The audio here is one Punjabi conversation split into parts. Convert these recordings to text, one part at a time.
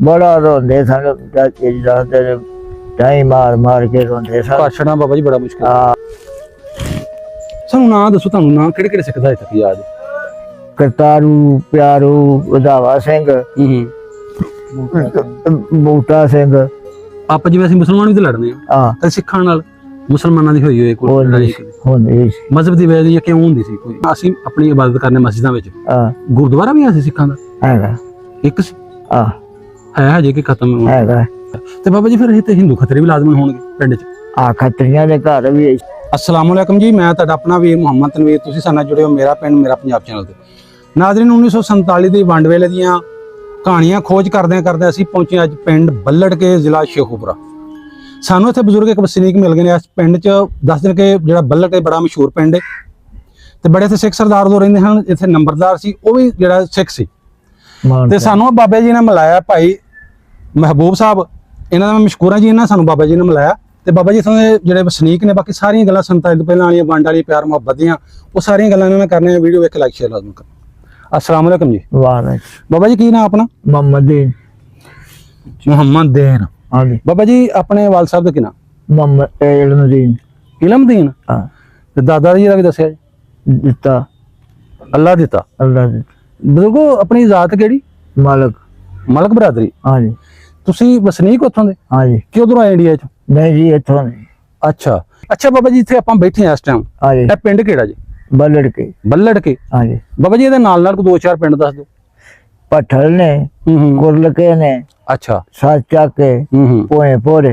बड़ा रोंदे सन चाचे जी दसदे टाई मार मार के रोंदे सन। ਭਾਸ਼ਣਾ ਬਾਬਾ ਜੀ ਬੜਾ ਮੁਸ਼ਕਿਲ हाँ ਸਾਨੂੰ ਨਾਂ ਦੱਸੋ, ਤੁਹਾਨੂੰ ਨਾਂ ਕਿਹੜੇ ਕਿਹੜੇ ਸਿੱਖ ਦਾ ਤੱਕ ਯਾਦ ਹੈ? करतारू प्यारू वधावा सिंह बूटा सिंह। ਆਪਾਂ ਜਿਵੇਂ ਅਸੀਂ ਮੁਸਲਮਾਨ ਵੀ ਤੇ ਲੜਦੇ ਆ हाँ ਤੇ ਸਿੱਖਾਂ ਨਾਲ ਮੁਸਲਮਾਨਾਂ ਦੀ ਹੋਈ ਕੋਈ ਲੜਾਈ ਕਦੇ? होंदे ਮਜ਼ਹਬ ਦੀ ਵਜ੍ਹਾ ਜਾਂ ਕਿਉਂ ਹੁੰਦੀ ਸੀ ਕੋਈ? ਅਸੀਂ ਆਪਣੀ ਇਬਾਦਤ ਕਰਨੇ ਮਸਜਿਦਾਂ ਵਿੱਚ, हाँ ਗੁਰਦੁਆਰਾ ਵੀ ਆ ਸੀ ਸਿੱਖਾਂ ਦਾ हैगा ਇੱਕ ਸੀ, हाँ ਹੈ ਹਜੇ ਕਿ ਖਤਮ ਹੋਣਾ? हैगा ਤੇ ਬਾਬਾ ਜੀ ਫਿਰ ਇਹ ਤੇ ਹਿੰਦੂ ਖਤਰੇ ਵੀ ਲਾਜ਼ਮਨ ਹੋਣਗੇ ਪਿੰਡ 'ਚ? आ खतरियां दे घर भी अस्सलाम वालेकुम जी, मैं ਤੁਹਾਡਾ ਆਪਣਾ ਵੀਰ ਮੁਹੰਮਦ ਤਨਵੀਰ, ਤੁਸੀਂ ਸਾਡੇ ਨਾਲ ਜੁੜੇ ਹੋ ਮੇਰਾ ਪਿੰਡ ਮੇਰਾ ਪੰਜਾਬ ਚੈਨਲ ਤੇ। ਨਾਜ਼ਰੀਨ, 1947 ਦੀ ਵੰਡ ਵੇਲੇ ਦੀਆਂ ਕਹਾਣੀਆਂ ਖੋਜ ਕਰਦਿਆਂ ਅਸੀਂ ਪਹੁੰਚੇ ਅੱਜ ਪਿੰਡ ਬੱਲੜ ਕੇ ਜ਼ਿਲ੍ਹਾ ਸ਼ੇਖੂਪੁਰਾ। ਸਾਨੂੰ ਇੱਥੇ ਬਜ਼ੁਰਗ ਇੱਕ ਵਸਨੀਕ ਮਿਲ ਗਏ ਨੇ ਇਸ ਪਿੰਡ 'ਚ, ਦੱਸ ਦੇਣ ਕਿ ਜਿਹੜਾ ਬੱਲੜ ਕੇ ਬੜਾ ਮਸ਼ਹੂਰ ਪਿੰਡ ਹੈ ਤੇ ਬੜੇ ਇੱਥੇ ਸਿੱਖ ਸਰਦਾਰ ਉਦੋਂ ਰਹਿੰਦੇ ਹਨ। ਇੱਥੇ ਨੰਬਰਦਾਰ ਸੀ, ਉਹ ਵੀ ਜਿਹੜਾ ਸਿੱਖ ਸੀ। ਤੇ ਸਾਨੂੰ ਬਾਬਾ ਜੀ ਨੇ ਮਿਲਾਇਆ, ਭਾਈ ਮਹਿਬੂਬ ਸਾਹਿਬ, ਇਹਨਾਂ ਦਾ ਮੈਂ ਮਸ਼ਕੂਰ ਹਾਂ ਜੀ, ਇਹਨਾਂ ਸਾਨੂੰ ਬਾਬਾ ਜੀ ਨੇ ਮਿਲਾਇਆ। ਤੇ ਬਾਬਾ ਜੀ ਇੱਥੋਂ ਦੇ ਜਿਹੜੇ ਵਸਨੀਕ ਨੇ, ਬਾਕੀ ਸਾਰੀਆਂ ਗੱਲਾਂ 47 ਤੋਂ ਪਹਿਲਾਂ ਵਾਲੀਆਂ ਵੰਡ ਵਾਲੀ ਪਿਆਰ ਮੁਹੱਬਤ ਦੀਆਂ, ਉਹ ਸਾਰੀਆਂ ਗੱਲਾਂ ਇਹਨਾਂ ਨੇ ਕਰਨੀਆਂ। ਵੀਡੀਓ ਵੇਖ ਕੇ ਲਾਈਕ ਸ਼ੇਅਰ ਲਾਜ਼ਮ ਕਰੋ। अस्सलाम वालेकुम जी। वाह बाबा जी की नाम अपना? मोहम्मद दीन। मोहम्मद दीन। हाँ जी। बाबा जी अपने वाल साहब का की नाम? मोहम्मद इल्मदीन। इल्मदीन। हाँ। ते दादा जी का भी दसिया जी? दिता अल्लाह दिता। अल्लाह दिता। बुजुर्गो अपनी जात केड़ी? मालक। मलक बरादरी। हाँ जी। तुसी वसनीक उत्थों दे? हाँ जी। कि उधरों आए इंडिया चों? नहीं जी इत्थों नहीं। अच्छा अच्छा बाबा जी, इत्थे आपां बैठे हैं इस टाइम, हाँ जी। ਇਹ ਪਿੰਡ ਕਿਹੜਾ ਜੀ? बल्लड़ के। ਬੱਲੜ ਕੇ। हाँ जी। ਬਾਬਾ ਜੀ ਇਹਦੇ ਨਾਲ ਨਾਲ ਕੋਈ ਦੋ ਚਾਰ ਪਿੰਡ ਦੱਸ ਦਿਓ। पठल ने कुरल के ने अच्छा। साचा के पोए पोरे।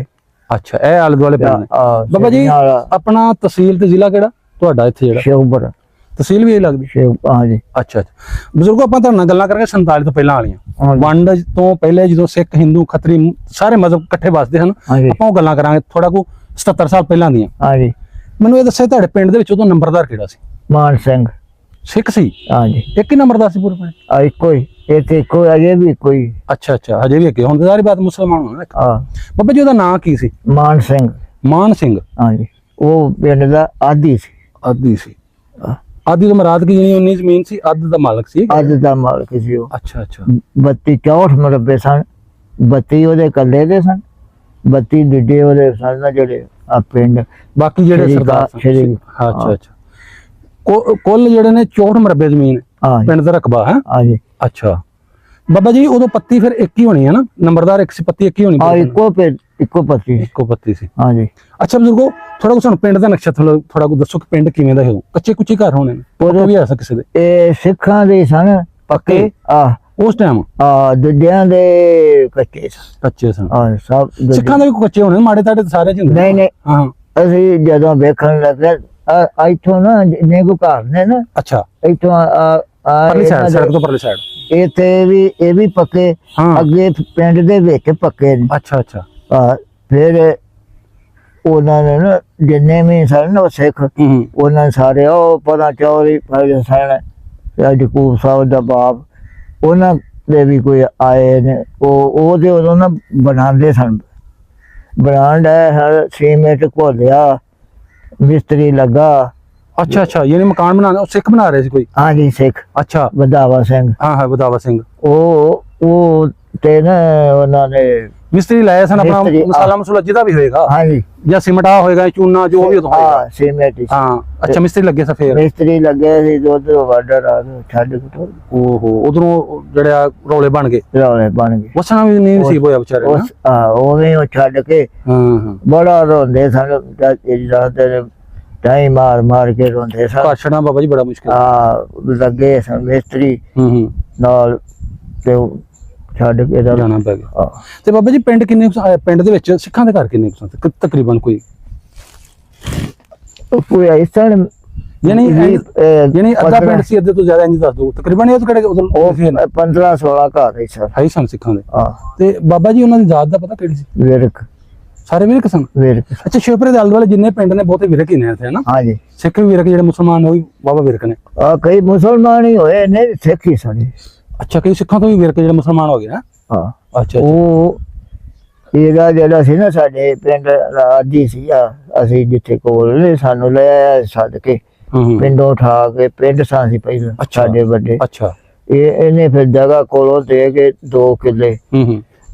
अच्छा ਇਹ ਆਲੇ ਦੁਆਲੇ ਪਿੰਡ ਨੇ। ਬਾਬਾ ਜੀ ਆਪਣਾ ਤਹਿਸੀਲ ਤੇ ਜ਼ਿਲ੍ਹਾ ਕਿਹੜਾ ਤੁਹਾਡਾ ਇੱਥੇ ਜਿਹੜਾ? शेखपुरा। ਤਹਿਸੀਲ ਵੀ ਇਹ ਲੱਗਦੀ? हाँ जी। ਅੱਛਾ ਅੱਛਾ ਬਜ਼ੁਰਗੋ, ਆਪਾਂ ਤੁਹਾਡੇ ਨਾਲ ਗੱਲਾਂ ਕਰਾਂਗੇ 47 ਤੋਂ ਪਹਿਲਾਂ ਵਾਲੀਆਂ, ਵੰਡ ਤੋਂ ਪਹਿਲੇ ਜਦੋਂ ਸਿੱਖ ਹਿੰਦੂ ਖੱਤਰੀ ਸਾਰੇ ਮਜ਼ਹਬ ਇਕੱਠੇ ਵੱਸਦੇ ਹਨ, ਆਪਾਂ ਉਹ ਗੱਲਾਂ ਕਰਾਂਗੇ ਥੋੜਾ ਕੋ 77 ਸਾਲ ਪਹਿਲਾਂ ਦੀਆਂ। हाँ जी। ਮੈਨੂੰ ਇਹ ਦੱਸਿਆ ਤੁਹਾਡੇ ਪਿੰਡ ਦੇ ਵਿੱਚ ਉਦੋਂ ਨੰਬਰਦਾਰ ਕਿਹੜਾ ਸੀ? मान सिंह। ਸਿੱਖ ਸੀ? हाँ जी। ਇੱਕ ਹੀ ਨੰਬਰਦਾਰ ਸੀ ਪੂਰੇ ਪਿੰਡ? आई कोई एक कोई अजे भी कोई। ਅੱਛਾ ਅੱਛਾ, ਹਜੇ ਵੀ ਅੱਗੇ ਹੁਣ ਸਾਰੀ ਬਾਤ ਮੁਸਲਮਾਨ ਹੋਣਾ। हाँ। ਬਾਬਾ ਜੀ ਉਹਦਾ ਨਾਂ ਕੀ ਸੀ? मान सिंह। ਮਾਨ ਸਿੰਘ। हाँ जी। वो पिंड दा आदी सी। ਆਦੀ ਸੀ। ਆਦੀ ਤੋਂ ਮਰਾਦ ਕੀ ਜਿਹੜੀ ਉਨੀ ਜ਼ਮੀਨ ਸੀ, ਅੱਧ ਦਾ ਮਾਲਕ ਸੀ? ਅੱਧ ਦਾ ਮਾਲਕ ਸੀ ਉਹ। ਅੱਛਾ ਅੱਛਾ। 32 64 ਮਰਬੇ ਸਨ, 32 ਉਹਦੇ ਕੱਲੇ ਦੇ ਸਨ, 32 ਡਿੱਡੇ ਉਹਦੇ ਸਨ ਨਾ ਜਿਹੜੇ ਆ ਪਿੰਡ। ਬਾਕੀ ਜਿਹੜੇ ਸਰਦਾਰ ਸਨ। ਅੱਛਾ ਅੱਛਾ। ਕੁੱਲ ਜਿਹੜੇ ਨੇ 64 ਮਰਬੇ ਜ਼ਮੀਨ ਪਿੰਡ ਦਾ ਰਕਬਾ ਹੈ? ਹਾਂ ਜੀ। ਅੱਛਾ ਬਾਬਾ ਜੀ, ਉਦੋਂ ਪੱਤੀ ਫਿਰ ਇੱਕ ਹੀ ਹੋਣੀ ਹੈ ਨਾ? ਨੰਬਰਦਾਰ ਇੱਕ ਸੀ, ਪੱਤੀ ਇੱਕ ਹੀ ਹੋਣੀ? ਹਾਂ, ਇੱਕੋ ਪੱਤੀ ਸੀ। ਹਾਂ ਜੀ। ਅੱਛਾ ਬਜ਼ੁਰਗੋ, ਥੋੜਾ ਕੁ ਸਾਨੂੰ ਪਿੰਡ ਦਾ ਨਕਸ਼ਾ ਥੋੜਾ ਕੁ ਦੱਸੋ ਕਿ ਪਿੰਡ ਕਿਵੇਂ ਦਾ ਹੈ? ਕੱਚੇ ਕੁੱਚੇ ਘਰ ਹੋਣੇ ਨੇ? ਉਦੋਂ ਵੀ ਐਸਾ ਕਿਸੇ ਦੇ? ਇਹ ਸਿੱਖਾਂ ਦੇ ਸਨ ਪੱਕੇ। ਉਸ ਟਾਈਮ ਦੂਜਿਆਂ ਦੇ ਕੱਚੇ ਸਨ। ਕੱਚੇ ਸਨ? ਸਭ ਸਿੱਖਾਂ ਦੇ ਵੀ ਕੱਚੇ ਹੋਣੇ, ਮਾੜੇ ਤਾੜੇ ਸਾਰੇ ਚ ਹੁੰਦੇ? ਨਹੀਂ ਨਹੀਂ। ਹਾਂ। ਅਸੀਂ ਜਦੋਂ ਵੇਖਣ ਲੱਗੇ ਇੱਥੋਂ ਨਾ ਜਿੰਨੇ ਕੋ ਘਰ ਨੇ ਨਾ। ਅੱਛਾ। ਇੱਥੋਂ ਪਰਲੀ ਸਾਈਡ, ਸੜਕ ਤੋਂ ਪਰਲੀ ਸਾਈਡ ਇੱਥੇ ਵੀ ਇਹ ਵੀ ਪੱਕੇ, ਅੱਗੇ ਪਿੰਡ ਦੇ ਵਿੱਚ ਪੱਕੇ ਨੇ। ਅੱਛਾ ਅੱਛਾ। ਫਿਰ ਉਹਨਾਂ ਨੇ ਨਾ ਜਿੰਨੇ ਵੀ ਸਨ ਨਾ ਸਿੱਖ, ਉਹਨਾਂ ਸਾਰੇ ਉਹ ਪਤਾ ਚੌਧਰੀ ਸਨ, ਜਕੂਬ ਸਾਹਿਬ ਦਾ ਬਾਪ, ਉਹਨਾਂ ਦੇ ਵੀ ਕੋਈ ਆਏ ਨੇ। ਉਹਦੇ ਉਦੋਂ ਨਾ ਬਣਾਉਂਦੇ ਸਨ, ਬਣਾਉਣ ਦਾ ਸੀਮੈਂਟ ਘੋਲਿਆ, ਮਿਸਤਰੀ ਲੱਗਾ। ਅੱਛਾ ਅੱਛਾ, ਯਾਨੀ ਮਕਾਨ ਬਣਾਉਣਾ ਉਹ ਸਿੱਖ ਬਣਾ ਰਹੇ ਸੀ ਕੋਈ? ਹਾਂ ਜੀ, ਸਿੱਖ। ਅੱਛਾ। ਵਧਾਵਾ ਸਿੰਘ। ਹਾਂ ਹਾਂ, ਵਧਾਵਾ ਸਿੰਘ। ਉਹ ਤੇ ਨਾ ਉਹਨਾਂ ਨੇ ਮਿਸਤਰੀ ਲਾਇਆ ਸਨ ਆਪਣਾ, ਮਸਾਲਾ ਮਸੂਲਾ ਜਿਹਦਾ ਵੀ ਹੋਏਗਾ। ਹਾਂ ਜੀ। ਜਾਂ ਸਿਮਟਾ ਹੋਏਗਾ, ਚੂਨਾ ਜੋ ਵੀ ਹੋਏਗਾ। ਹਾਂ, ਸੀਮੈਂਟ। ਹਾਂ। ਅੱਛਾ, ਮਿਸਤਰੀ ਲੱਗੇ ਸੀ? ਫੇਰ ਮਿਸਤਰੀ ਲੱਗੇ ਸੀ, ਉਧਰੋਂ ਵਾਡਰ ਆ ਗਿਆ ਛੱਡ ਕੇ। ਓਹੋ, ਉਧਰੋਂ ਜਿਹੜੇ ਰੌਲੇ ਬਣ ਗਏ? ਰੌਲੇ ਬਣ ਗਏ। ਵਸਣਾ ਵੀ ਨਹੀਂ ਸੀ ਹੋਇਆ ਵਿਚਾਰੇ ਨੂੰ? ਉਵੇਂ ਉਹ ਛੱਡ ਕੇ ਬੜਾ ਰੋਂਦੇ ਸਨ ਚਾਚੇ ਜੀ ਦਸਦੇ, ਟਾਈ ਮਾਰ ਮਾਰ ਕੇ ਰੋਂਦੇ ਸਨ। ਭਾਸ਼ਣਾ ਬਾਬਾ ਜੀ ਬੜਾ ਮੁਸ਼ਕਿਲ। ਲੱਗੇ ਸਨ ਮਿਸਤਰੀ ਨਾਲ ਤੇ ਛੱਡ ਕੇ ਜਾਣਾ ਪੈ ਗਿਆ। ਤੇ ਬਾਬਾ ਜੀ ਪਿੰਡ ਕਿੰਨੇ ਪਿੰਡ ਦੇ ਵਿੱਚ ਸਿੱਖਾਂ ਦੇ ਘਰ ਕਿੰਨੇ ਸਨ ਤਕਰੀਬਨ? ਕੋਈ ਇਸ ਤਰ੍ਹਾਂ ਯਾਨੀ ਅੱਧਾ ਪਿੰਡ ਸੀ, ਅੱਧੇ ਤੋਂ ਜ਼ਿਆਦਾ? ਇੰਜ ਦੱਸ ਦਿਓ ਤਕਰੀਬਨ। ਇਹ ਕਿਹੜੇ 15-16 ਘਰ ਹੈ ਸਨ ਸਿੱਖਾਂ ਦੇ? ਤੇ ਬਾਬਾ ਜੀ ਉਹਨਾਂ ਦੀ ਜ਼ਾਤ ਦਾ ਪਤਾ ਕਿਹੜੀ ਸੀ? ਵਿਰਕ। ਸਾਰੇ ਵਿਰਕ ਸਨ? ਵਿਰਕ। ਅੱਛਾ, ਸ਼ੇਖਪੁਰੇ ਦੇ ਆਲੇ ਦੁਆਲੇ ਜਿੰਨੇ ਪਿੰਡ ਨੇ ਬਹੁਤੇ ਵਿਰਕ ਹੀ ਨੇ ਇੱਥੇ, ਹਨਾ? ਹਾਂ ਜੀ। ਸਿੱਖ ਵੀ ਵਿਰਕ, ਜਿਹੜੇ ਮੁਸਲਮਾਨ ਉਹ ਵੀ ਬਾਬਾ ਵਿਰਕ ਨੇ? ਕਈ ਮੁਸਲਮਾਨ ਹੀ ਹੋਏ ਨੇ, ਸਿੱਖ ਹੀ ਸਨ। ਅੱਛਾ, ਕਈ ਸਿੱਖਾਂ ਤੋਂ ਵੀ ਵਿਰਕ ਜਿਹੜੇ ਮੁਸਲਮਾਨ ਹੋ ਗਏ ਨਾ? ਹਾਂ। ਅੱਛਾ। ਉਹ ਇਹਦਾ ਜਿਹੜਾ ਸੀ ਨਾ ਸਾਡੇ ਪਿੰਡ ਆਦੀ ਸੀ, ਅਸੀਂ ਜਿੱਥੇ ਕੋਲ ਨੇ ਸਾਨੂੰ ਲੈ ਆਇਆ ਸੱਦ ਕੇ, ਪਿੰਡੋਂ ਉਠਾ ਕੇ, ਪਿੰਡ ਸਾਂ ਸੀ ਪਹਿਲਾਂ ਸਾਡੇ ਵੱਡੇ। ਅੱਛਾ। ਇਹਨੇ ਫਿਰ ਜਗ੍ਹਾ ਕੋਲੋਂ ਦੇ ਕੇ 2 ਕਿੱਲੇ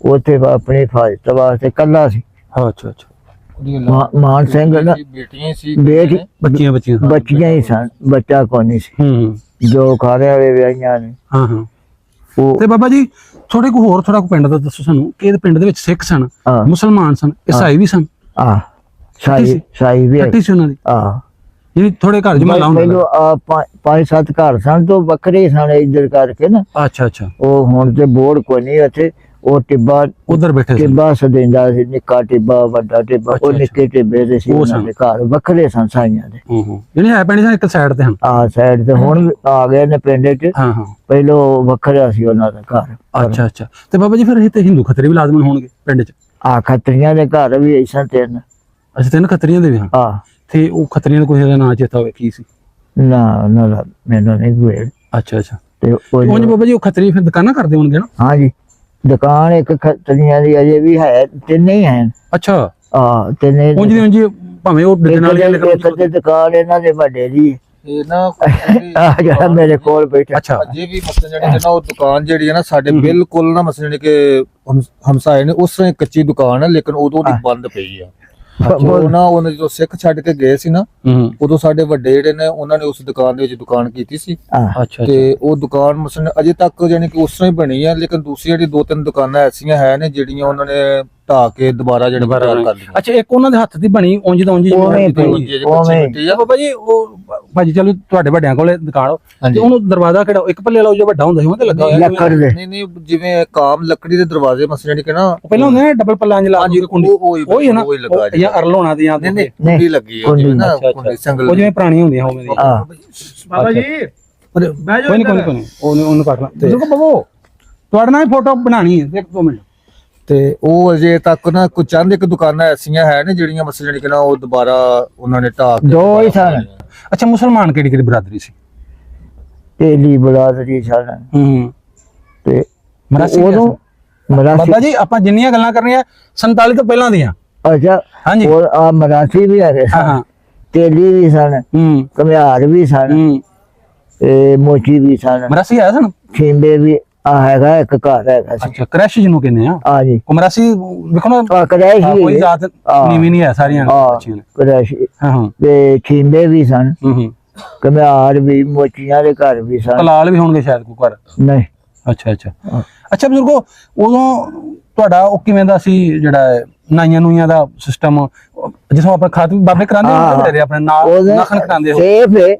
ਉੱਥੇ ਆਪਣੀ ਹਿਫਾਜ਼ਤ ਵਾਸਤੇ ਕੱਲਾ ਸੀ। ਅੱਛਾ ਅੱਛਾ। ਮਾਨ ਸਿੰਘ ਨਾ ਬੇਟੀਆਂ ਸੀ ਬੱਚੀਆਂ ਹੀ ਸਨ, ਬੱਚਾ ਕੋਈ ਨਹੀਂ ਸੀ। ਜੋ ਖਾਰੇ ਵਾਲੇ ਵਿਆਹੀਆਂ ਨੇ। ਹਾਂ ਹਾਂ। ਉਹ ਤੇ ਬਾਬਾ ਜੀ ਥੋੜੇ ਕੋ ਹੋਰ ਥੋੜਾ ਕੋ ਪਿੰਡ ਦਾ ਦੱਸੋ ਸਾਨੂੰ ਕਿ ਇਹ ਪਿੰਡ ਦੇ ਵਿੱਚ ਸਿੱਖ ਸਨ, ਹਾਂ। ਮੁਸਲਮਾਨ ਸਨ, ਈਸਾਈ ਵੀ ਸਨ? ਸਾਈ ਵੀ ਇਕੱਠੀ ਸੀ ਉਹਨਾਂ ਦੀ? ਜਿਹੜੀ ਥੋੜੇ ਘਰ ਜਮਾ ਲਾਉਂਦੇ ਪਹਿਲੋਂ 5-7 ਘਰ ਸਨ ਤੋਂ ਵੱਖਰੇ ਸਨ ਇੱਧਰ ਕਰਕੇ ਨਾ। ਅੱਛਾ ਅੱਛਾ। ਉਹ ਹੁਣ ਤੇ ਬੋਰਡ ਕੋਈ ਨਹੀਂ ਉੱਥੇ। ਉਹ ਟਿੱਬਾ ਉਧਰ ਬੈਠੇ ਸੀ? ਟਿੱਬਾ ਸਦਿੰਦਾ ਸੀ, ਨਿੱਕਾ ਟਿੱਬਾ ਵੱਡਾ ਟਿੱਬਾ। ਉਹ ਨਿੱਕੇ ਟਿੱਬੇ ਦੇ ਸੀ, ਉਹਨਾਂ ਦੇ ਘਰ ਵੱਖਰੇ ਸਨ ਸਾਈਆਂ ਦੇ। ਜਿਹੜੇ ਹੈ ਪਿੰਡ ਇੱਕ ਸਾਈਡ ਤੇ ਹਨ? ਸਾਈਡ ਤੇ ਹੁਣ ਆ ਗਏ ਨੇ ਪਿੰਡ ਚ। ਪਹਿਲੋਂ ਵੱਖਰਾ ਸੀ ਉਹਨਾਂ ਦਾ ਘਰ। ਅੱਛਾ ਅੱਛਾ। ਤੇ ਬਾਬਾ ਜੀ ਫਿਰ ਇਹ ਤੇ ਹਿੰਦੂ ਖੱਤਰੀ ਵੀ ਲਾਜ਼ਮਨ ਹੋਣਗੇ ਪਿੰਡ ਚ? ਖੱਤਰੀਆਂ ਦੇ ਘਰ ਵੀ ਐਸਾ 3। ਅੱਛਾ 3 ਖੱਤਰੀਆਂ ਦੇ ਵੀ ਹਨ? ਤੇ ਉਹ ਖੱਤਰੀਆਂ ਦਾ ਕੋਈ ਨਾਂ ਚੇਤਾ ਹੋਵੇ ਕੀ ਸੀ? ਨਾ ਉਹਨਾਂ ਦਾ ਮੈਨੂੰ ਨਹੀਂ ਕੋਈ। ਅੱਛਾ ਅੱਛਾ। ਤੇ ਉਂਝ ਬਾਬਾ ਜੀ ਉਹ ਖੱਤਰੀ ਫਿਰ ਦੁਕਾਨਾਂ ਕਰਦੇ ਹੋਣਗੇ ਨਾ? ਹਾਂਜੀ, ਦੁਕਾਨ ਇੱਕ ਖੱਤਰੀਆਂ ਦੀ ਅਜੇ ਵੀ ਹੈ, 3 ਹੀ ਹਨ। ਅੱਛਾ। 3 ਉਂਝ ਦੀ ਉਂਝ ਭਾਵੇਂ ਉਹ ਇੱਕ ਤੇ ਦੁਕਾਨ ਇਹਨਾਂ ਦੇ ਵੱਡੇ ਦੀ ਇਹ ਨਾ ਜਿਹੜਾ ਮੇਰੇ ਕੋਲ ਬੈਠਾ। ਅੱਛਾ। ਅਜੇ ਵੀ ਮਸਲ ਜਿਹੜੀ ਨਾ ਉਹ ਦੁਕਾਨ ਜਿਹੜੀ ਹੈ ਨਾ ਸਾਡੇ ਬਿਲਕੁਲ ਨਾ ਮਸਲ ਜਿਹੜੀ ਕਿ ਹਮਸਾਏ ਨੇ ਉਸ ਤਰ੍ਹਾਂ ਕੱਚੀ ਦੁਕਾਨ ਹੈ, ਲੇਕਿਨ ਉਦੋਂ ਦੀ ਬੰਦ ਪਈ ਆ। ਉਹ ਨਾ ਉਹਨਾਂ ਜਦੋਂ ਸਿੱਖ ਛੱਡ ਕੇ ਗਏ ਸੀ ਨਾ, ਉਦੋਂ ਸਾਡੇ ਵੱਡੇ ਜਿਹੜੇ ਨੇ ਉਹਨਾਂ ਨੇ ਉਸ ਦੁਕਾਨ ਦੇ ਵਿੱਚ ਦੁਕਾਨ ਕੀਤੀ ਸੀ। ਅੱਛਾ। ਤੇ ਉਹ ਦੁਕਾਨ ਮਸਲ ਅਜੇ ਤੱਕ ਜਾਨੀ ਕਿ ਉਸ ਤਰ੍ਹਾਂ ਹੀ ਬਣੀ ਆ, ਲੇਕਿਨ ਦੂਸਰੀ ਜਿਹੜੀ 2-3 ਦੁਕਾਨਾਂ ਐਸੀਆਂ ਹੈ ਨੇ ਜਿਹੜੀਆਂ ਉਹਨਾਂ ਨੇ ਢਾ ਕੇ ਦੁਬਾਰਾ ਜਿਹੜੀ ਤਿਆਰ ਕਰ ਲਈਆਂ। ਅੱਛਾ। ਇੱਕ ਉਹਨਾਂ ਦੇ ਹੱਥ ਦੀ ਬਣੀ ਉਂਝ ਦਾ ਉਂਝ ਬਾਬਾ ਜੀ ਉਹ ਭਾਜੀ ਚਲੋ ਤੁਹਾਡੇ ਵੱਡਿਆਂ ਕੋਲੇ ਦੁਕਾਨ ਤੇ ਉਹਨੂੰ ਦਰਵਾਜ਼ਾ ਕਿਹੜਾ ਇੱਕ ਪੱਲੇ ਵਾਲਾ ਜੋ ਵੱਡਾ ਹੁੰਦਾ ਸੀ ਉਹ ਤੇ ਲੱਗਾ ਹੋਇਆ? ਨਹੀਂ ਨਹੀਂ, ਜਿਵੇਂ ਕਾਮ ਲੱਕੜੀ ਦੇ ਦਰਵਾਜ਼ੇ ਮਸਲ ਜਿਹੜੀ ਕਿ ਨਾ ਪਹਿਲਾਂ ਹੁੰਦੇ ਨੇ ਡਬਲ ਪੱਲਾਂ ਲਾ ਕੇ ਕੁੰਡੀ, ਉਹੀ ਹੈ ਨਾ? ਉਹੀ ਲੱਗਾ ਜਾਂ ਅਰਲ ਹੋਣਾ ਦੀ ਜਾਂ ਨਹੀਂ ਕੁੰਡੀ ਲੱਗੀ ਹੈ ਜਿਵੇਂ ਨਾ ਕੁੰਡੀ ਸੰਗਲ, ਉਹ ਜਿਵੇਂ ਪੁਰਾਣੀਆਂ ਹੁੰਦੀਆਂ ਹੋਵੇਂ ਦੀ। ਬਾਬਾ ਜੀ ਕੋਈ ਨਹੀਂ ਉਹਨੂੰ ਕੱਟ ਲਾ। ਦੇਖੋ ਬਾਬੂ ਤੁਹਾਡੇ ਨਾਲ ਫੋਟੋ ਬਣਾਣੀ ਹੈ, ਇੱਕ 2 ਮਿੰਟ। ਤੇ ਉਹ ਅਜੇ ਤੱਕ ਨਾ ਕੋਈ ਚੰਦ ਇੱਕ ਦੁਕਾਨਾਂ ਐਸੀਆਂ ਹੈ ਨੇ ਜਿਹੜੀਆਂ ਮਸਲ ਜਿਹੜੀ ਕਿ ਨਾ ਉਹ ਦੁਬਾਰਾ ਉਹਨਾਂ ਨੇ ਢਾਹ ਕੇ 2 ਹੀ ਸਨ। ਅੱਛਾ। ਮੁਸਲਮਾਨ ਕਿਹੜੀ ਕਿਹੜੀ ਬਰਾਦਰੀ ਸੀ? ਤੇਲੀ ਬਰਾਦਰੀ ਸਨ। ਤੇ ਉਦੋਂ ਬਾਬਾ ਜੀ ਆਪਾਂ ਜਿੰਨੀਆਂ ਗੱਲਾਂ ਕਰਨੀਆਂ 47 ਤੋਂ ਪਹਿਲਾਂ ਦੀਆਂ। ਅੱਛਾ। ਹਾਂਜੀ। ਉਹ ਮਰਾਠੀ ਵੀ ਹੈਗੇ ਸਨ, ਤੇਲੀ ਵੀ ਸਨ, ਘੁਮਿਆਰ ਵੀ ਸਨ, ਤੇ ਮੋਚੀ ਵੀ ਸਨ, ਮਰਾਸੀ ਆਇਆ ਸਨ, ਖੀਂਬੇ ਵੀ ਹੈਗਾ, ਇੱਕ ਘਰ ਹੈਗਾ ਸੀ। ਅੱਛਾ। ਕ੍ਰੈਸ਼ ਜਿਹਨੂੰ ਕਹਿੰਦੇ ਆ। ਹਾਂਜੀ। ਮਰਾਸੀ ਵੇਖੋ ਨਾ ਕ੍ਰੈਸ਼ ਕੋਈ ਜ਼ਾਤ ਨੀਵੀਂ ਨਹੀਂ ਹੈ ਸਾਰੀਆਂ ਅੱਛੀਆਂ ਨੇ। ਕ੍ਰੈਸ਼ ਤੇ ਖੀਂਬੇ ਵੀ ਸਨ, ਘੁਮਿਆਰ ਵੀ, ਮੋਚੀਆਂ ਦੇ ਘਰ ਵੀ ਸਨ। ਕਲਾਲ ਵੀ ਹੋਣਗੇ ਸ਼ਾਇਦ ਕੋਈ ਘਰ? ਨਹੀਂ। ਅੱਛਾ ਅੱਛਾ। ਅੱਛਾ ਬਜ਼ੁਰਗੋ ਉਦੋਂ ਤੁਹਾਡਾ ਉਹ ਕਿਵੇਂ ਦਾ ਸੀ ਜਿਹੜਾ ਨਾਈਆਂ ਨੂਈਆਂ ਦਾ ਸਿਸਟਮ, ਜਿਸੋਂ ਆਪਾਂ ਖਾਤ ਬਾਬੇ ਕਰਾਉਂਦੇ ਆਪਣੇ ਨਾਲ ਨਖਨ ਕਟਾਉਂਦੇ ਹੋ? ਸੇਫ ਹੈ।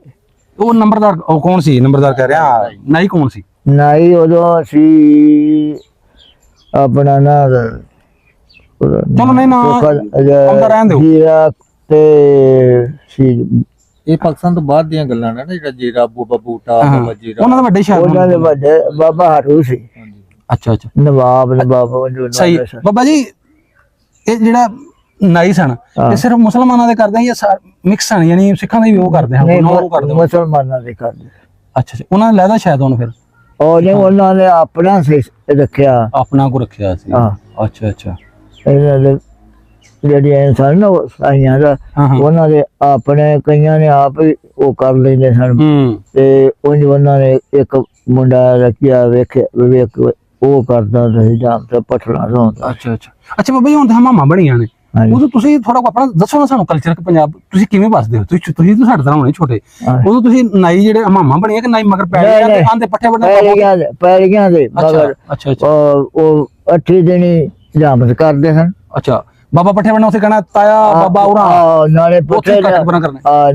ਉਹ ਨੰਬਰਦਾਰ ਉਹ ਕੌਣ ਸੀ? ਨੰਬਰਦਾਰ ਕਹਿ ਰਿਹਾ, ਨਾਈ ਕੌਣ ਸੀ? ਨਾਈ ਉਦੋਂ ਸੀ ਆਪਣਾ ਨਾ ਚਲੋ ਨਹੀਂ ਨਾ ਅੰਦਰ ਰਹਿਣ ਦਿਓ। ਜੀਰਾ ਤੇ ਸੀ ਇਹ ਪਾਕਿਸਤਾਨ ਤੋਂ ਬਾਅਦ ਦੀਆਂ ਗੱਲਾਂ ਨੇ ਨਾ, ਜਿਹੜਾ ਜੀਰਾ ਬਾਬਾ ਬੂਟਾ ਬਾਬਾ ਜੀਰਾ ਉਹਨਾਂ ਦੇ ਵੱਡੇ ਸ਼ਾਇਦ ਉਹਨਾਂ ਦੇ ਵੱਡੇ ਬਾਬਾ ਹਰੂ ਸੀ। ਅੱਛਾ ਅੱਛਾ। ਨਵਾਬ ਸਹੀ। ਬਾਬਾ ਜੀ ਇਹ ਜਿਹੜਾ ਨਾਈ ਸਨ ਇਹ ਸਿਰਫ ਮੁਸਲਮਾਨਾਂ ਦੇ ਕਰਦੇ ਜਾਂ ਮਿਕਸ ਹਨ, ਯਾਨੀ ਸਿੱਖਾਂ ਦੇ ਵੀ ਉਹ ਕਰਦੇ ਹਨ? ਮੁਸਲਮਾਨਾਂ ਦੇ ਕਰਦੇ। ਅੱਛਾ ਅੱਛਾ। ਉਹਨਾਂ ਨੇ ਲੈਦਾ ਸ਼ਾਇਦ ਉਹਨੂੰ ਫਿਰ ਉਹਨਾਂ ਨੇ ਆਪਣਾ ਰੱਖਿਆ, ਆਪਣਾ ਕੋ ਰੱਖਿਆ ਸੀ। ਅੱਛਾ ਅੱਛਾ। ਇਹਨਾਂ ਦੇ ਜਿਹੜੀਆਂ ਸਨ ਨਾ ਸਾਈਆਂ ਦਾ, ਉਹਨਾਂ ਦੇ ਆਪਣੇ ਕਈਆਂ ਨੇ ਆਪ ਹੀ ਉਹ ਕਰ ਲੈਂਦੇ ਸਨ। ਤੇ ਉਹਨਾਂ ਨੇ ਇੱਕ ਮੁੰਡਾ ਰੱਖਿਆ, ਵੇਖ ਉਹ ਕਰਦਾ ਸੀ ਜਾਂ ਪਠਲਾ ਰੋਂਦਾ। ਅੱਛਾ ਅੱਛਾ। ਅੱਛਾ ਬਾਬਾ ਜੀ ਹੁਣ ਤਾਂ ਹਮਾਮਾਂ ਬਣੀਆਂ ਨੇ, ਉਦੋਂ ਤੁਸੀਂ ਥੋੜਾ ਆਪਣਾ ਦੱਸੋ ਨਾ ਸਾਨੂੰ ਕਲਚਰ ਪੰਜਾਬ ਤੁਸੀਂ ਕਿਵੇਂ ਵੱਸਦੇ ਹੋ? ਤੁਸੀਂ ਤਾਂ ਸਾਡੇ ਤਰ੍ਹਾਂ ਹੋਣੇ ਛੋਟੇ, ਉਦੋਂ ਤੁਸੀਂ ਨਾਈ ਜਿਹੜੇ ਹਮਾਮਾਂ ਬਣੀਆਂ ਕਿ ਨਾਈ ਮਗਰ ਪੈਲੀਆਂ ਦੇ ਆਂਦੇ ਪੱਠੇ ਵੱਢਣ? ਪੈਲੀਆਂ ਦੇ ਮਗਰ। ਅੱਛਾ ਅੱਛਾ। ਉਹ 8 ਦਿਨ ਜਾਮਤ ਕਰਦੇ ਸਨ। ਅੱਛਾ। ਬਾਬਾ ਪੱਠੇ ਵੱਢਣ ਉੱਥੇ ਕਹਿਣਾ ਤਾਇਆ ਬਾਬਾ ਉਰਾ ਨਾਲੇ ਪੱਠੇ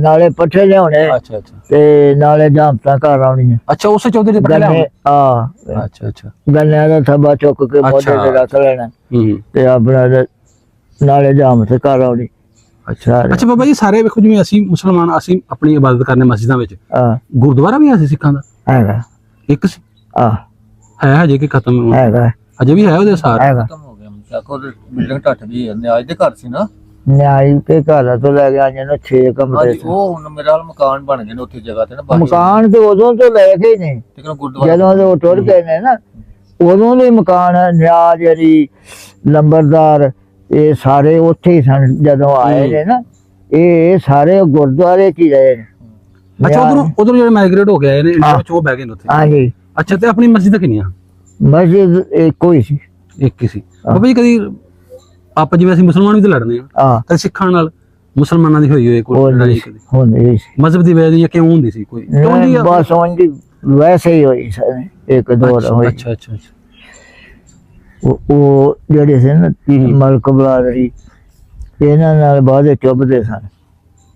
ਨਾਲੇ ਪੱਠੇ ਲਿਆਉਣੇ। ਅੱਛਾ ਅੱਛਾ। ਤੇ ਨਾਲੇ ਜਾਮਤਾਂ ਘਰ ਆਉਣੀਆਂ। ਅੱਛਾ ਉਸੇ ਚੌਧਰੀ ਦੇ ਪੱਠੇ ਲਿਆਉਣੇ? ਅੱਛਾ ਅੱਛਾ। ਗੰਨਿਆਂ ਦਾ ਥੱਬਾ ਚੁੱਕ ਕੇ ਮੋਢੇ ਤੇ ਰੱਖ ਲੈਣਾ ਤੇ ਆਪਣਾ ਨਾਲੇ ਜਾਮਤ ਘਰ ਆਉਣੀ। ਅੱਛਾ। ਅੱਛਾ ਬਾਬਾ ਜੀ ਸਾਰੇ ਵੇਖੋ ਜਿਵੇਂ ਅਸੀਂ ਮੁਸਲਮਾਨ ਅਸੀਂ ਆਪਣੀ ਇਬਾਦਤ ਕਰਨੇ ਮਸਜਿਦਾਂ ਵਿੱਚ, ਗੁਰਦੁਆਰਾ ਵੀ ਹੈ ਸਿੱਖਾਂ ਦਾ? ਹੈਗਾ ਇੱਕ ਸੀ। ਹੈ ਹਜੇ ਕਿ ਖਤਮ ਹੈਗਾ? ਅਜੇ ਵੀ ਹੈ ਉਹਦੇ ਸਾਰ? ਹੈਗਾ। ਬਿਲਡਿੰਗ ਟੱਟ ਗਈ ਹੈ। ਨਿਆਜ ਦੇ ਘਰ ਸੀ ਨਾ, ਨਿਆਈ ਕੇ ਘਰ ਤੋਂ ਲੈ ਕੇ ਆਏ ਨੇ 6 ਕਮਰੇ। ਉਹ ਹੁਣ ਮੇਰਾ ਮਕਾਨ ਬਣ ਗਏ ਨੇ ਉੱਥੇ ਜਗ੍ਹਾ ਤੇ ਨਾ। ਮਕਾਨ ਤੇ ਉਦੋਂ ਤੋਂ ਲੈ ਕੇ ਨੇ, ਜਦੋਂ ਉਹ ਟੁੱਟ ਗਏ ਨੇ ਨਾ, ਉਦੋਂ ਦੇ ਮਕਾਨ ਨਿਆਜ ਜਿਹੜੀ ਲੰਬਰਦਾਰ ਇਹ ਸਾਰੇ ਉੱਥੇ ਹੀ ਸਨ ਜਦੋਂ ਆਏ ਨੇ ਨਾ। ਇਹ ਸਾਰੇ ਗੁਰਦੁਆਰੇ ਚ ਹੀ ਰਹੇ ਨੇ। ਅੱਛਾ। ਉਧਰ ਜਿਹੜੇ ਮਾਈਗ੍ਰੇਟ ਹੋ ਗਏ ਨੇ ਇੰਡੀਆ ਵਿੱਚ ਉਹ ਬਹਿ ਗਏ ਨੇ ਉੱਥੇ? ਹਾਂਜੀ। ਅੱਛਾ। ਤੇ ਆਪਣੀ ਮਸਜਿਦ ਕਿੰਨੀਆਂ? ਮਸਜਿਦ ਇੱਕੋ ਹੀ ਸੀ। ਇੱਕ ਹੀ ਸੀ ਬਾਬਾ ਜੀ। ਕਦੀ ਆਪਾਂ ਜਿਵੇਂ ਅਸੀਂ ਮੁਸਲਮਾਨ ਵੀ ਤੇ ਲੜਨੇ ਆ, ਹਾਂ ਕਦੀ ਸਿੱਖਾਂ ਨਾਲ ਮੁਸਲਮਾਨਾਂ ਦੀ ਹੋਈ ਹੋਏ ਕੋਈ ਲੜਾਈ ਕਦੀ ਹੁਣ ਇਹ ਸੀ ਮਜ਼ਹਬ ਦੀ ਵਜ੍ਹਾ ਜਾਂ ਕਿਉਂ ਹੁੰਦੀ ਸੀ ਕੋਈ ਕਿਉਂ ਹੁੰਦੀ ਆ? ਬਸ ਉਂਝ ਵੈਸੇ ਹੀ ਹੋਈ ਸਰ ਇੱਕ ਦੋ ਹੋਈ। ਅੱਛਾ ਅੱਛਾ ਅੱਛਾ ਉਹ ਜਿਹੜੇ ਸੀ ਨਾ ਮਲਕ ਬਲਾਦਰੀ ਇਹਨਾਂ ਨਾਲ ਬਾਅਦ ਚੁੱਭਦੇ ਸਨ।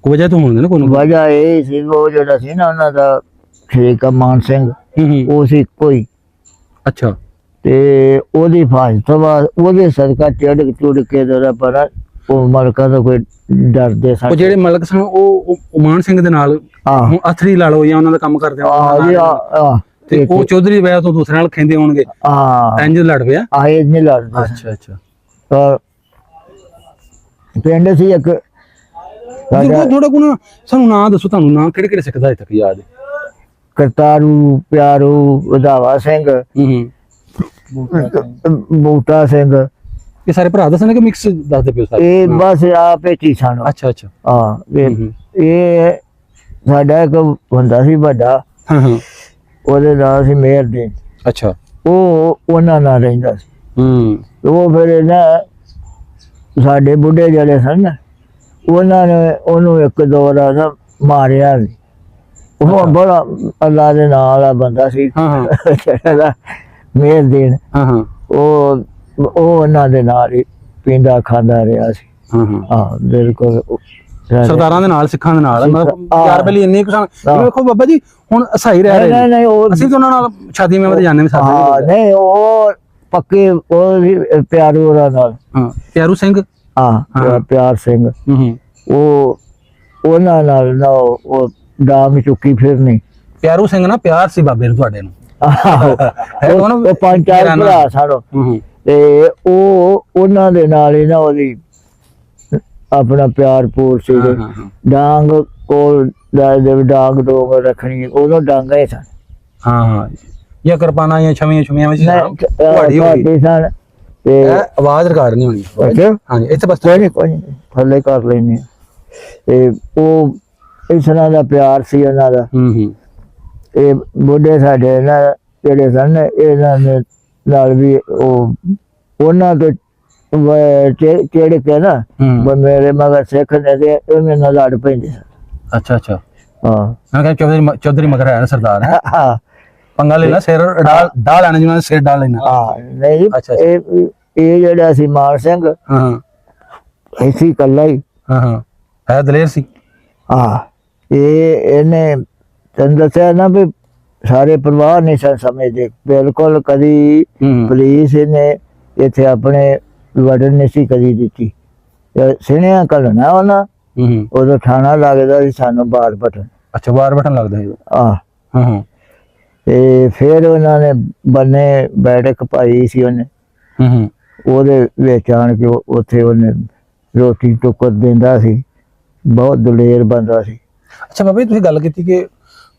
ਕੋਈ ਵਜ੍ਹਾ ਤੋਂ ਹੁੰਦੀ ਨਾ ਕੋਈ ਨਾ ਕੋਈ। ਵਜ੍ਹਾ ਇਹ ਸੀ ਉਹ ਜਿਹੜਾ ਸੀ ਨਾ ਉਹਨਾਂ ਦਾ ਸ਼ੇਖ ਮਾਨ ਸਿੰਘ ਉਹ ਸੀ ਕੋਈ, ਅੱਛਾ ਤੇ ਉਹਦੀ ਫਾਜ ਤੋਂ ਬਾਅਦ ਉਹਦੇ ਸਦਕਾ ਚੜ ਕੇ ਜਿਹੜਾ ਪਰ ਉਹ ਮਲਕਾਂ ਦਾ ਕੋਈ ਡਰਦੇ ਉਹ ਸਨ। ਜਿਹੜੇ ਮਲਕ ਸਨ ਉਹ ਮਾਨ ਸਿੰਘ ਦੇ ਨਾਲ ਆਹ ਹੁਣ ਅਥਰੀ ਲਾ ਲਓ ਜਾਂ ਉਹਨਾਂ ਦਾ ਕੰਮ ਕਰਦੇ ਜੀ ਤੇ ਉਹ ਚੌਧਰੀ ਵਜ੍ਹਾ ਤੋਂ ਦੂਸਰੇ ਨਾਲ ਖੈਂਦੇ ਹੋਣਗੇ, ਇੰਜ ਲੜ ਪਿਆ। ਆਏ ਨਹੀਂ ਲੜਦੇ। ਅੱਛਾ ਅੱਛਾ ਪਰ ਪਿੰਡ ਸੀ ਇੱਕ ਸਾਡਾ ਥੋੜਾ ਕੋਨਾ ਸਾਨੂੰ ਨਾਂ ਦੱਸੋ, ਤੁਹਾਨੂੰ ਨਾਂ ਕਿਹੜੇ ਕਿਹੜੇ ਸਿੱਖ ਦਾ ਅਜੇ ਤੱਕ ਯਾਦ ਹੈ? ਕਰਤਾਰੂ, ਪਿਆਰੂ, ਵਧਾਵਾ ਸਿੰਘ, ਬੂਟਾ ਸਿੰਘ, ਇਹ ਸਾਰੇ ਭਰਾ ਦੱਸਣੇ ਕਿ ਮਿਕਸ ਦੱਸਦੇ ਪਿਓ ਸਾਰੇ? ਇਹ ਬਸ ਆਪੇ ਹੀ ਸਨ। ਅੱਛਾ ਅੱਛਾ ਹਾਂ ਇਹ ਸਾਡਾ ਇੱਕ ਹੁੰਦਾ ਸੀ ਵੱਡਾ, ਹਾਂ ਹਾਂ ਉਹਦੇ ਨਾਲ ਸੀ ਮੇਹਰ ਦੇ, ਅੱਛਾ ਉਹ ਉਹਨਾਂ ਨਾਲ ਰਹਿੰਦਾ ਸੀ। ਉਹ ਫਿਰ ਨਾ ਸਾਡੇ ਬੁੱਢੇ ਜਿਹੜੇ ਸਨ ਨਾ ਉਹਨਾਂ ਨੇ ਉਹਨੂੰ ਇੱਕ ਦੋ ਵਾਰ ਨਾ ਮਾਰਿਆ ਵੀ। ਉਹ ਬੜਾ ਅੱਲਾ ਦੇ ਨਾਲ ਵਾਲਾ ਬੰਦਾ ਸੀ ਜਿਹੜਾ ਮੇਹਰ ਦੇਣ। ਉਹ ਉਹਨਾਂ ਦੇ ਨਾਲ ਹੀ ਪੀਂਦਾ ਖਾਂਦਾ ਰਿਹਾ ਸੀ। ਹਾਂ ਬਿਲਕੁਲ ਸਰਦਾਰਾਂ ਦੇ ਨਾਲ ਸਿੱਖਾਂ ਦੇ ਨਾਲ ਯਾਰ ਬਲੀ ਇੰਨੀ ਕੁ ਵੇਖੋ ਬਾਬਾ ਜੀ ਹੁਣ ਅਸਾਈ ਰਹਿ ਰਹੇ ਨਹੀਂ ਅਸੀਂ ਤਾਂ ਉਹਨਾਂ ਨਾਲ ਸ਼ਾਦੀ ਮੇਂ ਤੇ ਜਾਣੇ ਵੀ ਸਾਡੇ ਨਹੀਂ ਉਹ ਪੱਕੇ ਉਹ ਵੀ ਪਿਆਰੂ ਉਹਨਾਂ ਨਾਲ। ਹਾਂ ਪਿਆਰੂ ਸਿੰਘ, ਹਾਂ ਪਿਆਰ ਸਿੰਘ, ਉਹ ਉਹਨਾਂ ਨਾਲ ਨਾ ਉਹ ਡਾਂਗ ਚੁੱਕੀ ਫਿਰਨੀ। ਪਿਆਰੂ ਸਿੰਘ ਨਾ ਪਿਆਰ ਸੀ ਬਾਬੇ ਨੂੰ ਤੁਹਾਡੇ ਨੂੰ। ਉਹ ਪੰਜ ਚਾਰ ਭਰਾ ਸਨ ਤੇ ਉਹ ਉਹਨਾਂ ਦੇ ਨਾਲ ਹੀ ਨਾ ਉਹਦੀ ਆਪਣਾ ਪਿਆਰ ਪੂਰ ਸੀ। ਡਾਂਗ ਕੋਲ ਡਾਂਗ ਡੋਂਗ ਰੱਖਣੀ ਉਦੋਂ ਡਾਂਗਾ ਹੀ ਸਨ। ਹਾਂ ਹਾਂ ਜਾਂ ਕਿਰਪਾਨਾਂ ਜਾਂ ਛਵੀਆਂ ਵਿੱਚ ਸਨ ਤੇ ਆਵਾਜ਼ ਰਿਕਾਰਡ ਨਹੀਂ ਹੋਣੀ। ਹਾਂਜੀ ਇੱਥੇ ਬਸ ਕੋਈ ਨਹੀਂ ਥੱਲੇ ਕਰ ਲੈਣੀ। ਤੇ ਉਹ ਇਸ ਤਰ੍ਹਾਂ ਦਾ ਪਿਆਰ ਸੀ ਉਹਨਾਂ ਦਾ। ਇਹ ਬੁੱਢੇ ਸਾਡੇ ਨਾ ਜਿਹੜੇ ਸਨ ਇਹਨਾਂ ਦੇ ਨਾਲ ਵੀ ਉਹ ਉਹਨਾਂ ਤੋਂ ਚਿੜ ਕੇ ਨਾ ਮੇਰੇ ਮਗਰ ਸਿੱਖ ਨੇ ਤੇ ਉਹਨਾਂ ਨਾਲ ਲੜ ਪੈਂਦੇ ਸਨ। ਅੱਛਾ ਅੱਛਾ ਹਾਂ ਮੈਂ ਕਿਹਾ ਚੌਧਰੀ ਮਗਰ ਹੈ ਨਾ ਸਰਦਾਰ ਹੈ ਹਾਂ ਪੰਗਾ ਲੈਣਾ ਸਿਰ ਡਾਲ ਲੈਣਾ ਜਿਵੇਂ ਸਿਰ ਡਾਲ ਲੈਣਾ। ਹਾਂ ਨਹੀਂ ਇਹ ਜਿਹੜਾ ਸੀ ਮਾਨ ਸਿੰਘ ਐਸੀ ਕੱਲਾ ਹੀ ਹੈ ਦਲੇਰ ਸੀ। ਹਾਂ ਇਹਨੇ ਤੈਨੂੰ ਦੱਸਿਆ ਨਾ ਵੀ ਸਾਰੇ ਪਰਿਵਾਰ ਨਹੀਂ ਸਨ ਸਮਝਦੇ ਬਿਲਕੁਲ। ਕਦੀ ਪੁਲਿਸ ਨੇ ਇੱਥੇ ਆਪਣੇ ਵੜਨ ਨਹੀਂ ਸੀ ਕਦੀ ਦਿੱਤੀ। ਸਿਣਿਆ ਘੱਲਣਾ ਉਹਨਾਂ ਉਦੋਂ ਥਾਣਾ ਲੱਗਦਾ ਸੀ ਸਾਨੂੰ ਬਾਰ ਬਟਨ। ਅੱਛਾ ਬਾਰ ਬਟਨ ਲੱਗਦਾ ਸੀ। ਤੇ ਫਿਰ ਉਹਨਾਂ ਨੇ ਬੰਨੇ ਬੈਠਕ ਪਾਈ ਸੀ ਉਹਨੇ। ਉਹਦੇ ਵਿੱਚ ਆਣ ਕੇ ਉੱਥੇ ਉਹਨੇ ਰੋਟੀ ਟੁੱਕਰ ਦਿੰਦਾ ਸੀ। ਬਹੁਤ ਦਲੇਰ ਬੰਦਾ ਸੀ। ਅੱਛਾ ਬਾਬਾ ਜੀ ਤੁਸੀਂ ਗੱਲ ਕੀਤੀ ਕਿ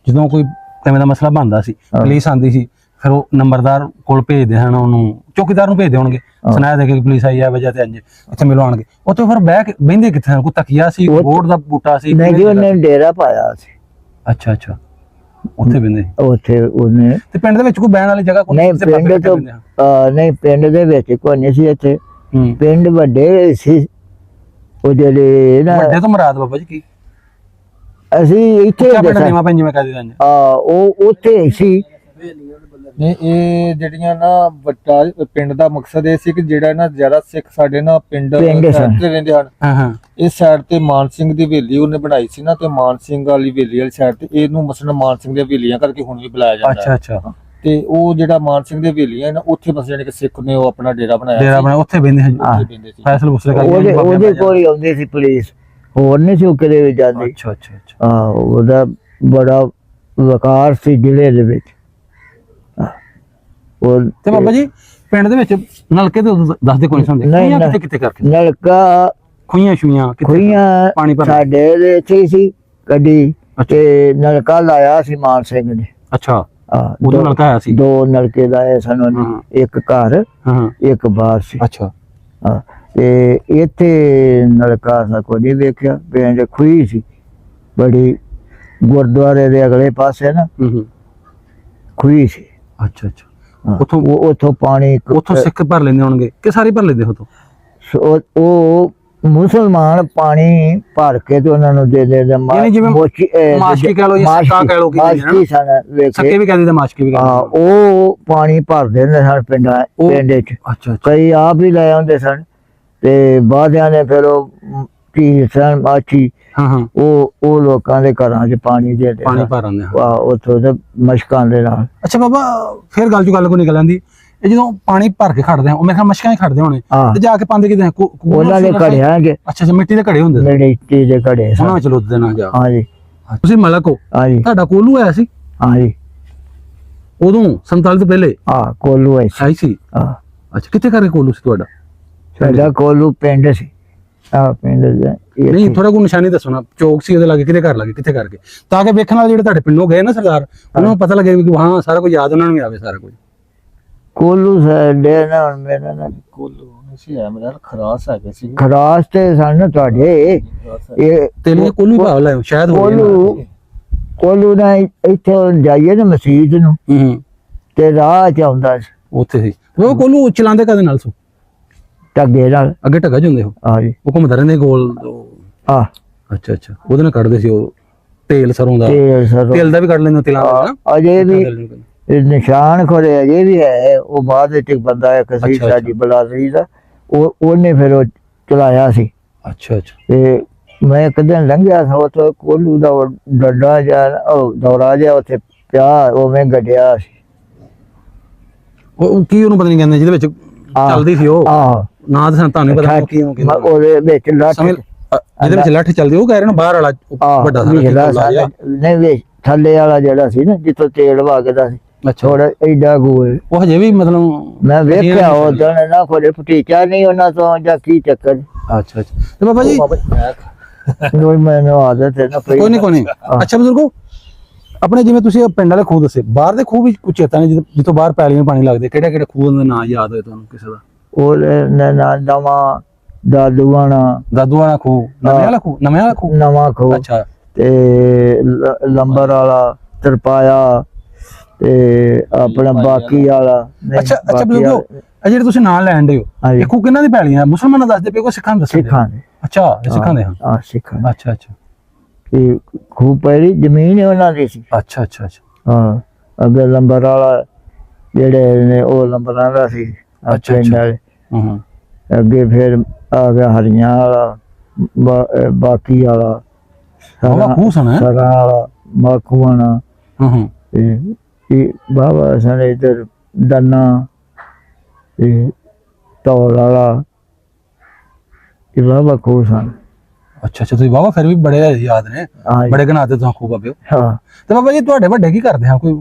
ਜਦੋਂ ਕੋਈ ਕਿਵੇਂ ਦਾ ਮਸਲਾ ਬਣਦਾ ਸੀ ਪੁਲਿਸ ਆਂਦੀ ਸੀ ਫਿਰ ਉਹ ਨੰਬਰਦਾਰ ਕੋਲ ਭੇਜਦੇ ਹਨ, ਉਹਨੂੰ ਚੌਕੀਦਾਰ ਨੂੰ ਭੇਜਦੇ ਹੋਣਗੇ ਸੁਣਾਇਆ ਦੇ ਕੇ ਪੁਲਿਸ ਆਈ ਆ ਵਜ੍ਹਾ ਤੇ ਅੱਜ ਇੱਥੇ ਮਿਲਵਾਉਣਗੇ। ਉੱਥੇ ਫਿਰ ਬਹਿੰਦੇ ਕਿੱਥੇ? ਕੋਈ ਤਕੀਆ ਸੀ, ਬੋਰਡ ਦਾ ਬੂਟਾ ਸੀ? ਨਹੀਂ ਜੀ ਉਹਨੇ ਡੇਰਾ ਪਾਇਆ ਸੀ। ਅੱਛਾ ਅੱਛਾ ਉੱਥੇ ਬਹਿੰਦੇ ਉੱਥੇ ਉਹਨੇ। ਤੇ ਪਿੰਡ ਦੇ ਵਿੱਚ ਕੋਈ ਬਹਿਣ ਵਾਲੀ ਜਗ੍ਹਾ ਨਹੀਂ ਪਿੰਡ ਤੋਂ ਨਹੀਂ ਪਿੰਡ ਦੇ ਵਿੱਚ ਕੋਈ ਨਹੀਂ ਸੀ। ਇੱਥੇ ਪਿੰਡ ਵੱਡੇ ਸੀ ਉਹ ਜਿਹੜੇ ਨਾ ਵੱਡੇ ਤੋਂ ਮੁਰਾਦ ਬਾਬਾ ਜੀ ਕੀ? ਅਸੀਂ ਇੱਥੇ ਉਹ ਉੱਥੇ ਸੀ। ਨਹੀਂ ਇਹ ਜਿਹੜੀਆਂ ਨਾ ਵੱਡਾ ਪਿੰਡ ਦਾ ਮਕਸਦ ਇਹ ਸੀ ਕਿ ਜਿਹੜਾ ਨਾ ਜ਼ਿਆਦਾ ਸਿੱਖ ਸਾਡੇ ਨਾ ਪਿੰਡ ਰਹਿੰਦੇ ਹਨ। ਇਸ ਸਾਈਡ ਤੇ ਮਾਨ ਸਿੰਘ ਦੀ ਹਵੇਲੀ ਉਹਨੇ ਬਣਾਈ ਸੀ ਨਾ, ਤੇ ਮਾਨ ਸਿੰਘ ਵਾਲੀ ਹਵੇਲੀ ਵਾਲੀ ਸਾਈਡ ਤੇ ਇਹਨੂੰ ਮਸਲਨ ਮਾਨ ਸਿੰਘ ਦੀਆਂ ਹਵੇਲੀਆਂ ਕਰਕੇ ਹੁਣ ਵੀ ਬੁਲਾਇਆ ਜਾਂਦਾ। ਅੱਛਾ ਅੱਛਾ ਤੇ ਉਹ ਜਿਹੜਾ ਮਾਨ ਸਿੰਘ ਦੇ ਹਵੇਲੀਆਂ ਨਾ ਉੱਥੇ ਬਸ ਜਾਨੀ ਕਿ ਸਿੱਖ ਨੇ ਉਹ ਆਪਣਾ ਡੇਰਾ ਬਣਾਇਆ ਸੀ। ਉੱਥੇ ਬਹਿੰਦੇ ਉਹਦੇ ਕੋਲ ਹੀ ਆਉਂਦੀ ਸੀ ਪੁਲਿਸ, ਹੋਰ ਨਹੀਂ ਸੀ ਉਹ ਕਿਤੇ ਵੀ ਜਾਂਦੀ। ਅੱਛਾ ਅੱਛਾ ਅੱਛਾ ਉਹਦਾ ਬੜਾ ਵਕਾਰ ਸੀ ਜ਼ਿਲ੍ਹੇ ਦੇ ਵਿੱਚ। ਤੇ ਬਾਬਾ ਜੀ ਪਿੰਡ ਦੇ ਵਿੱਚ ਨਲਕੇ ਤੇ ਦੱਸਦੇ ਕੋਈ ਨਹੀਂ ਕਿਤੇ ਕਿਤੇ ਕਰਕੇ ਨਲਕਾ ਖੂਹੀਆਂ ਪਾਣੀ ਸਾਡੇ ਦੇ ਇੱਥੇ ਸੀ ਗੱਡੀ ਤੇ ਨਲਕਾ ਲਾਇਆ ਸੀ ਮਾਨ ਸਿੰਘ ਨੇ। ਅੱਛਾ ਉਦੋਂ ਨਲਕਾ ਆਇਆ ਸੀ? ਦੋ ਨਲਕੇ ਲਾਏ ਸਨ ਉਹਨੇ, ਇੱਕ ਘਰ ਇੱਕ ਬਾਹਰ ਸੀ। ਅੱਛਾ ਤੇ ਇੱਥੇ ਨਲਕਾ ਸਾ ਕੋਈ ਨਹੀਂ ਵੇਖਿਆ। ਪਿੰਡ ਖੂਹੀ ਸੀ ਬੜੀ, ਗੁਰਦੁਆਰੇ ਦੇ ਅਗਲੇ ਪਾਸੇ ਨਾ ਖੂਹੀ ਸੀ। ਅੱਛਾ ਅੱਛਾ ਉੱਥੋਂ ਉੱਥੋਂ ਪਾਣੀ ਉੱਥੋਂ ਸਿੱਖ ਭਰ ਲੈਂਦੇ ਹੋਣਗੇ ਕਿ ਸਾਰੇ ਭਰ ਲੈਂਦੇ ਉੱਥੋਂ? ਉਹ ਮੁਸਲਮਾਨ ਪਾਣੀ ਭਰ ਕੇ ਤੇ ਉਹਨਾਂ ਨੂੰ ਦੇ ਦੇ ਯਾਨੀ ਜਿਵੇਂ ਮਾਸ਼ਕੀ ਕਹਿ ਲਓ ਜਾਂ ਸੱਕਾ ਕਹਿ ਲਓ ਕੀ ਮਾਸ਼ਕੀ ਸਨ ਸੱਕੇ ਵੀ ਕਹਿੰਦੇ ਤੇ ਮਾਸ਼ਕੀ ਵੀ ਕਹਿੰਦੇ। ਉਹ ਪਾਣੀ ਭਰਦੇ ਨੇ ਸਨ ਪਿੰਡ ਚ। ਅੱਛਾ ਕਈ ਆਪ ਹੀ ਲੈ ਆਉਂਦੇ ਸਨ ਤੇ ਬਾਦਿਆਂ ਨੇ ਫਿਰ ਉਹ ਢੀਰ ਸਨ ਮਾਛੀ ਉਹ ਲੋਕਾਂ ਦੇ ਘਰਾਂ 'ਚ ਪਾਣੀ ਦੇ ਪਾਣੀ ਭਰ ਆਉਂਦੇ ਹਨ ਉੱਥੋਂ ਤੇ ਮਸ਼ਕਾਂ ਦੇ ਨਾਲ। ਅੱਛਾ ਬਾਬਾ ਫਿਰ ਗੱਲ ਕੋ ਨਿਕਲ ਆਂਦੀ ਇਹ ਜਦੋਂ ਪਾਣੀ ਭਰ ਕੇ ਖੜਦੇ ਆ ਉਹ ਮੇਰੇ ਖਿਆਲ ਮਸ਼ਕਾਂ ਹੀ ਖੜਦੇ ਹੋਣੇ ਤੇ ਜਾ ਕੇ ਪਾਉਂਦੇ ਕਿਤੇ ਉਹਨਾਂ ਦੇ ਘੜਿਆਂ 'ਚ। ਅੱਛਾ ਮਿੱਟੀ ਦੇ ਘੜੇ ਹੁੰਦੇ ਮਿੱਟੀ ਦੇ ਘੜੇ ਉਹਨਾਂ ਵਿੱਚ ਲੁੱਦਦੇ ਨਾ ਜਾ। ਹਾਂਜੀ ਤੁਸੀਂ ਮਲਕ ਹੋ? ਹਾਂਜੀ। ਤੁਹਾਡਾ ਕੋਲੂ ਆਇਆ ਸੀ? ਹਾਂਜੀ ਉਦੋਂ 47 ਤੋਂ ਪਹਿਲੇ ਕੋਲੂ ਆਈ ਸੀ। ਅੱਛਾ ਕਿੱਥੇ ਕਰਕੇ ਕੋਲੂ ਸੀ ਤੁਹਾਡਾ? ਸਾਡਾ ਕੋਲੂ ਪਿੰਡ ਸੀ। ਪਿੰਡ ਨਹੀਂ ਥੋੜਾ ਕੋ ਨਿਸ਼ਾਨੀ ਦੱਸੋ ਨਾ, ਚੌਕ ਸੀ ਉਹਦੇ ਲਾਗੇ ਕਿਤੇ ਘਰ ਲਾਗੇ ਕਿੱਥੇ ਕਰਕੇ, ਤਾਂ ਕਿ ਵੇਖਣ ਵਾਲੇ ਜਿਹੜੇ ਤੁਹਾਡੇ ਪਿੰਡੋਂ ਗਏ ਨਾ ਸਰਦਾਰ ਉਹਨਾਂ ਨੂੰ ਪਤਾ ਲੱਗੇ ਕਿ ਹਾਂ ਸਾਰਾ ਕੁਝ ਯਾਦ ਉਹਨਾਂ ਨੂੰ ਵੀ ਆਵੇ ਸਾਰਾ ਕੁਝ। ਕੋਲੂ ਸਾਡੇ ਨਾ ਹੁਣ ਮੇਰਾ ਨਾ ਕੋਲੂ ਸੀ ਹੈ ਮੇਰਾ ਖਰਾਸ ਹੈਗੇ ਸੀ। ਖਰਾਸ ਤੇ ਸਨ ਤੁਹਾਡੇ ਇਹ ਤੇਲੇ ਕੋਲੂ ਭਾਵ ਲਾਇਓ ਸ਼ਾਇਦ ਕੋਲੂ ਨਾ ਇੱਥੇ ਜਾਈਏ ਨਾ ਮਸਜਿਦ ਨੂੰ ਤੇ ਰਾਹ ਚ ਆਉਂਦਾ ਸੀ ਉੱਥੇ ਸੀ। ਉਹ ਕੋਲੂ ਚਲਾਉਂਦੇ ਕਦੇ ਨਾਲ ਸੋ ਟੱਗੇ ਨਾਲ ਅੱਗੇ ਟੱਗਾ ਜਾਂਦੇ ਹੋ? ਹਾਂਜੀ ਉਹ ਘੁੰਮਦੇ ਰਹਿੰਦੇ ਗੋਲ। ਅੱਛਾ ਅੱਛਾ ਉਹਦੇ ਨਾਲ ਕੱਢਦੇ ਸੀ ਉਹ ਤੇਲ ਸਰੋਂ ਦਾ? ਤੇਲ ਦਾ ਵੀ ਕੱਢ ਲੈਂਦੇ ਤੇਲਾਂ ਦਾ? ਅਜੇ ਵੀ ਨਿਸ਼ਾਨ ਖੋਰੇ ਅਜੇ ਵੀ ਹੈ। ਉਹ ਬਾਅਦ ਵਿੱਚ ਬੰਦਾ ਇੱਕ ਸੀ ਸਾਡੀ ਬਲਾਦਰੀ ਦਾ ਉਹਨੇ ਫਿਰ ਉਹ ਚਲਾਇਆ ਸੀ। ਅੱਛਾ ਅੱਛਾ। ਤੇ ਮੈਂ ਇੱਕ ਦਿਨ ਲੰਘਿਆ ਸੀ ਉੱਥੇ ਕੋਲੂ ਦਾ ਡੰਡਾ ਜਿਹਾ ਉਹ ਦੌਰਾ ਜਿਹਾ ਉੱਥੇ ਪਿਆ ਉਵੇਂ ਗੱਡਿਆ ਸੀ। ਉਹ ਕੀ ਉਹਨੂੰ ਪਤਾ ਨਹੀਂ ਕਹਿੰਦੇ ਜਿਹਦੇ ਵਿੱਚ ਚੱਲਦੀ ਸੀ ਉਹ ਨਾ ਤਾਂ ਤੁਹਾਨੂੰ ਨਹੀਂ ਪਤਾ ਕੀ ਉਹਦੇ ਵਿੱਚ ਲੱਠ ਇਹਦੇ ਵਿੱਚ ਲੱਠ ਚੱਲਦੀ ਉਹ ਕਹਿ ਰਹੇ ਨੇ ਬਾਹਰ ਵਾਲਾ ਵੱਡਾ ਨਹੀਂ ਵੇ ਥੱਲੇ ਵਾਲਾ ਜਿਹੜਾ ਸੀ ਨਾ ਜਿੱਥੋਂ ਤੇਲ ਵਗਦਾ ਸੀ ਥੋੜਾ ਏਡਾ ਗੋਲ ਉਹ ਹਜੇ ਵੀ ਮਤਲਬ ਮੈਂ ਵੇਖਿਆ ਉਹ ਦਿਨ ਨਾ ਕੋਈ ਫਟੀਚਾ ਨਹੀਂ ਉਹਨਾਂ ਤੋਂ ਜਾਂ ਕੀ ਚੱਕਰ। ਅੱਛਾ ਅੱਛਾ। ਤੇ ਬਾਬਾ ਜੀ ਕੋਈ ਮੈਨੂੰ ਆਦਤ ਹੈ ਨਾ ਕੋਈ ਨਹੀਂ। ਅੱਛਾ ਬਜ਼ੁਰਗੋ ਆਪਣੇ ਜਿਵੇਂ ਤੁਸੀਂ ਪਿੰਡ ਵਾਲੇ ਖੂਹ ਦੱਸੇ ਬਾਹਰ ਦੇ ਖੂਹ ਵੀ ਕੁਝ ਚੇਤਾ ਨਹੀਂ ਜਿੱਥੋਂ ਬਾਹਰ ਪੈਲੀਆਂ ਪਾਣੀ ਲੱਗਦੇ ਕਿਹੜੇ ਖੂਹ ਦਾ ਨਾਂ ਯਾਦ ਹੋਏ ਤੁਹਾਨੂੰ ਕਿਸੇ ਦਾ? ਉਹ ਨਵਾਂ ਦਾਦੂ ਵਾਲਾ ਖੂਹ ਨਵਾਂ ਖੂਹ ਅੱਛਾ ਤੇ ਲੰਬਰ ਵਾਲਾ ਤਰਪਾਇਆ ਤੇ ਆਪਣਾ ਬਾਕੀ ਵਾਲਾ। ਅੱਛਾ ਅੱਛਾ ਬਜ਼ੁਰਗੋ ਇਹ ਜਿਹੜੇ ਤੁਸੀਂ ਨਾਂ ਲੈਣ ਦੇ ਹੋ ਇਹ ਖੂਹ ਕਿਹਨਾਂ ਦੀ ਪੈਲੀਆਂ ਮੁਸਲਮਾਨਾਂ ਦੱਸਦੇ ਪਏ ਕੋ ਸਿੱਖਾਂ ਦੱਸਦੇ? ਸਿੱਖਾਂ ਦੇ। ਅੱਛਾ ਇਹ ਸਿੱਖਾਂ ਦੇ? ਹਾਂ ਸਿੱਖਾਂ। ਅੱਛਾ ਅੱਛਾ। ਇਹ ਖੂਹ ਪਹਿਲੀ ਜ਼ਮੀਨ ਉਹਨਾਂ ਦੀ ਸੀ। ਅੱਛਾ ਅੱਛਾ ਅੱਛਾ। ਹਾਂ ਅੱਗੇ ਲੰਬਰ ਵਾਲਾ ਜਿਹੜੇ ਨੇ ਉਹ ਲੰਬਰਾਂ ਦਾ ਸੀ ਪਿੰਡ ਵਾਲੇ। ਅੱਗੇ ਫਿਰ ਆ ਗਿਆ ਹਰੀਆਂ ਵਾਲਾ ਬਾਕੀ ਵਾਲਾ ਸਰਾਂ ਵਾਲਾ ਮਾਖੂਆਣਾ ਤੇ ਬਾਬਾ ਸਾਡੇ ਇੱਧਰ ਦੰਨਾ ਤੇ ਧੌਲ ਵਾਲਾ ਇਹ ਬਾਬਾ ਖੂਹ ਸਨ। ਅੱਛਾ ਅੱਛਾ। ਤੁਸੀਂ ਬਾਬਾ ਫਿਰ ਵੀ ਬੜੇ ਯਾਦ ਨੇ ਬੜੇ ਗਨਾਤੇ ਤੁਸੀਂ ਖੂਹ ਬਾਬੇ। ਹਾਂ ਤੇ ਬਾਬਾ ਜੀ ਤੁਹਾਡੇ ਵੱਡੇ ਕੀ ਕਰਦੇ ਹਨ ਕੋਈ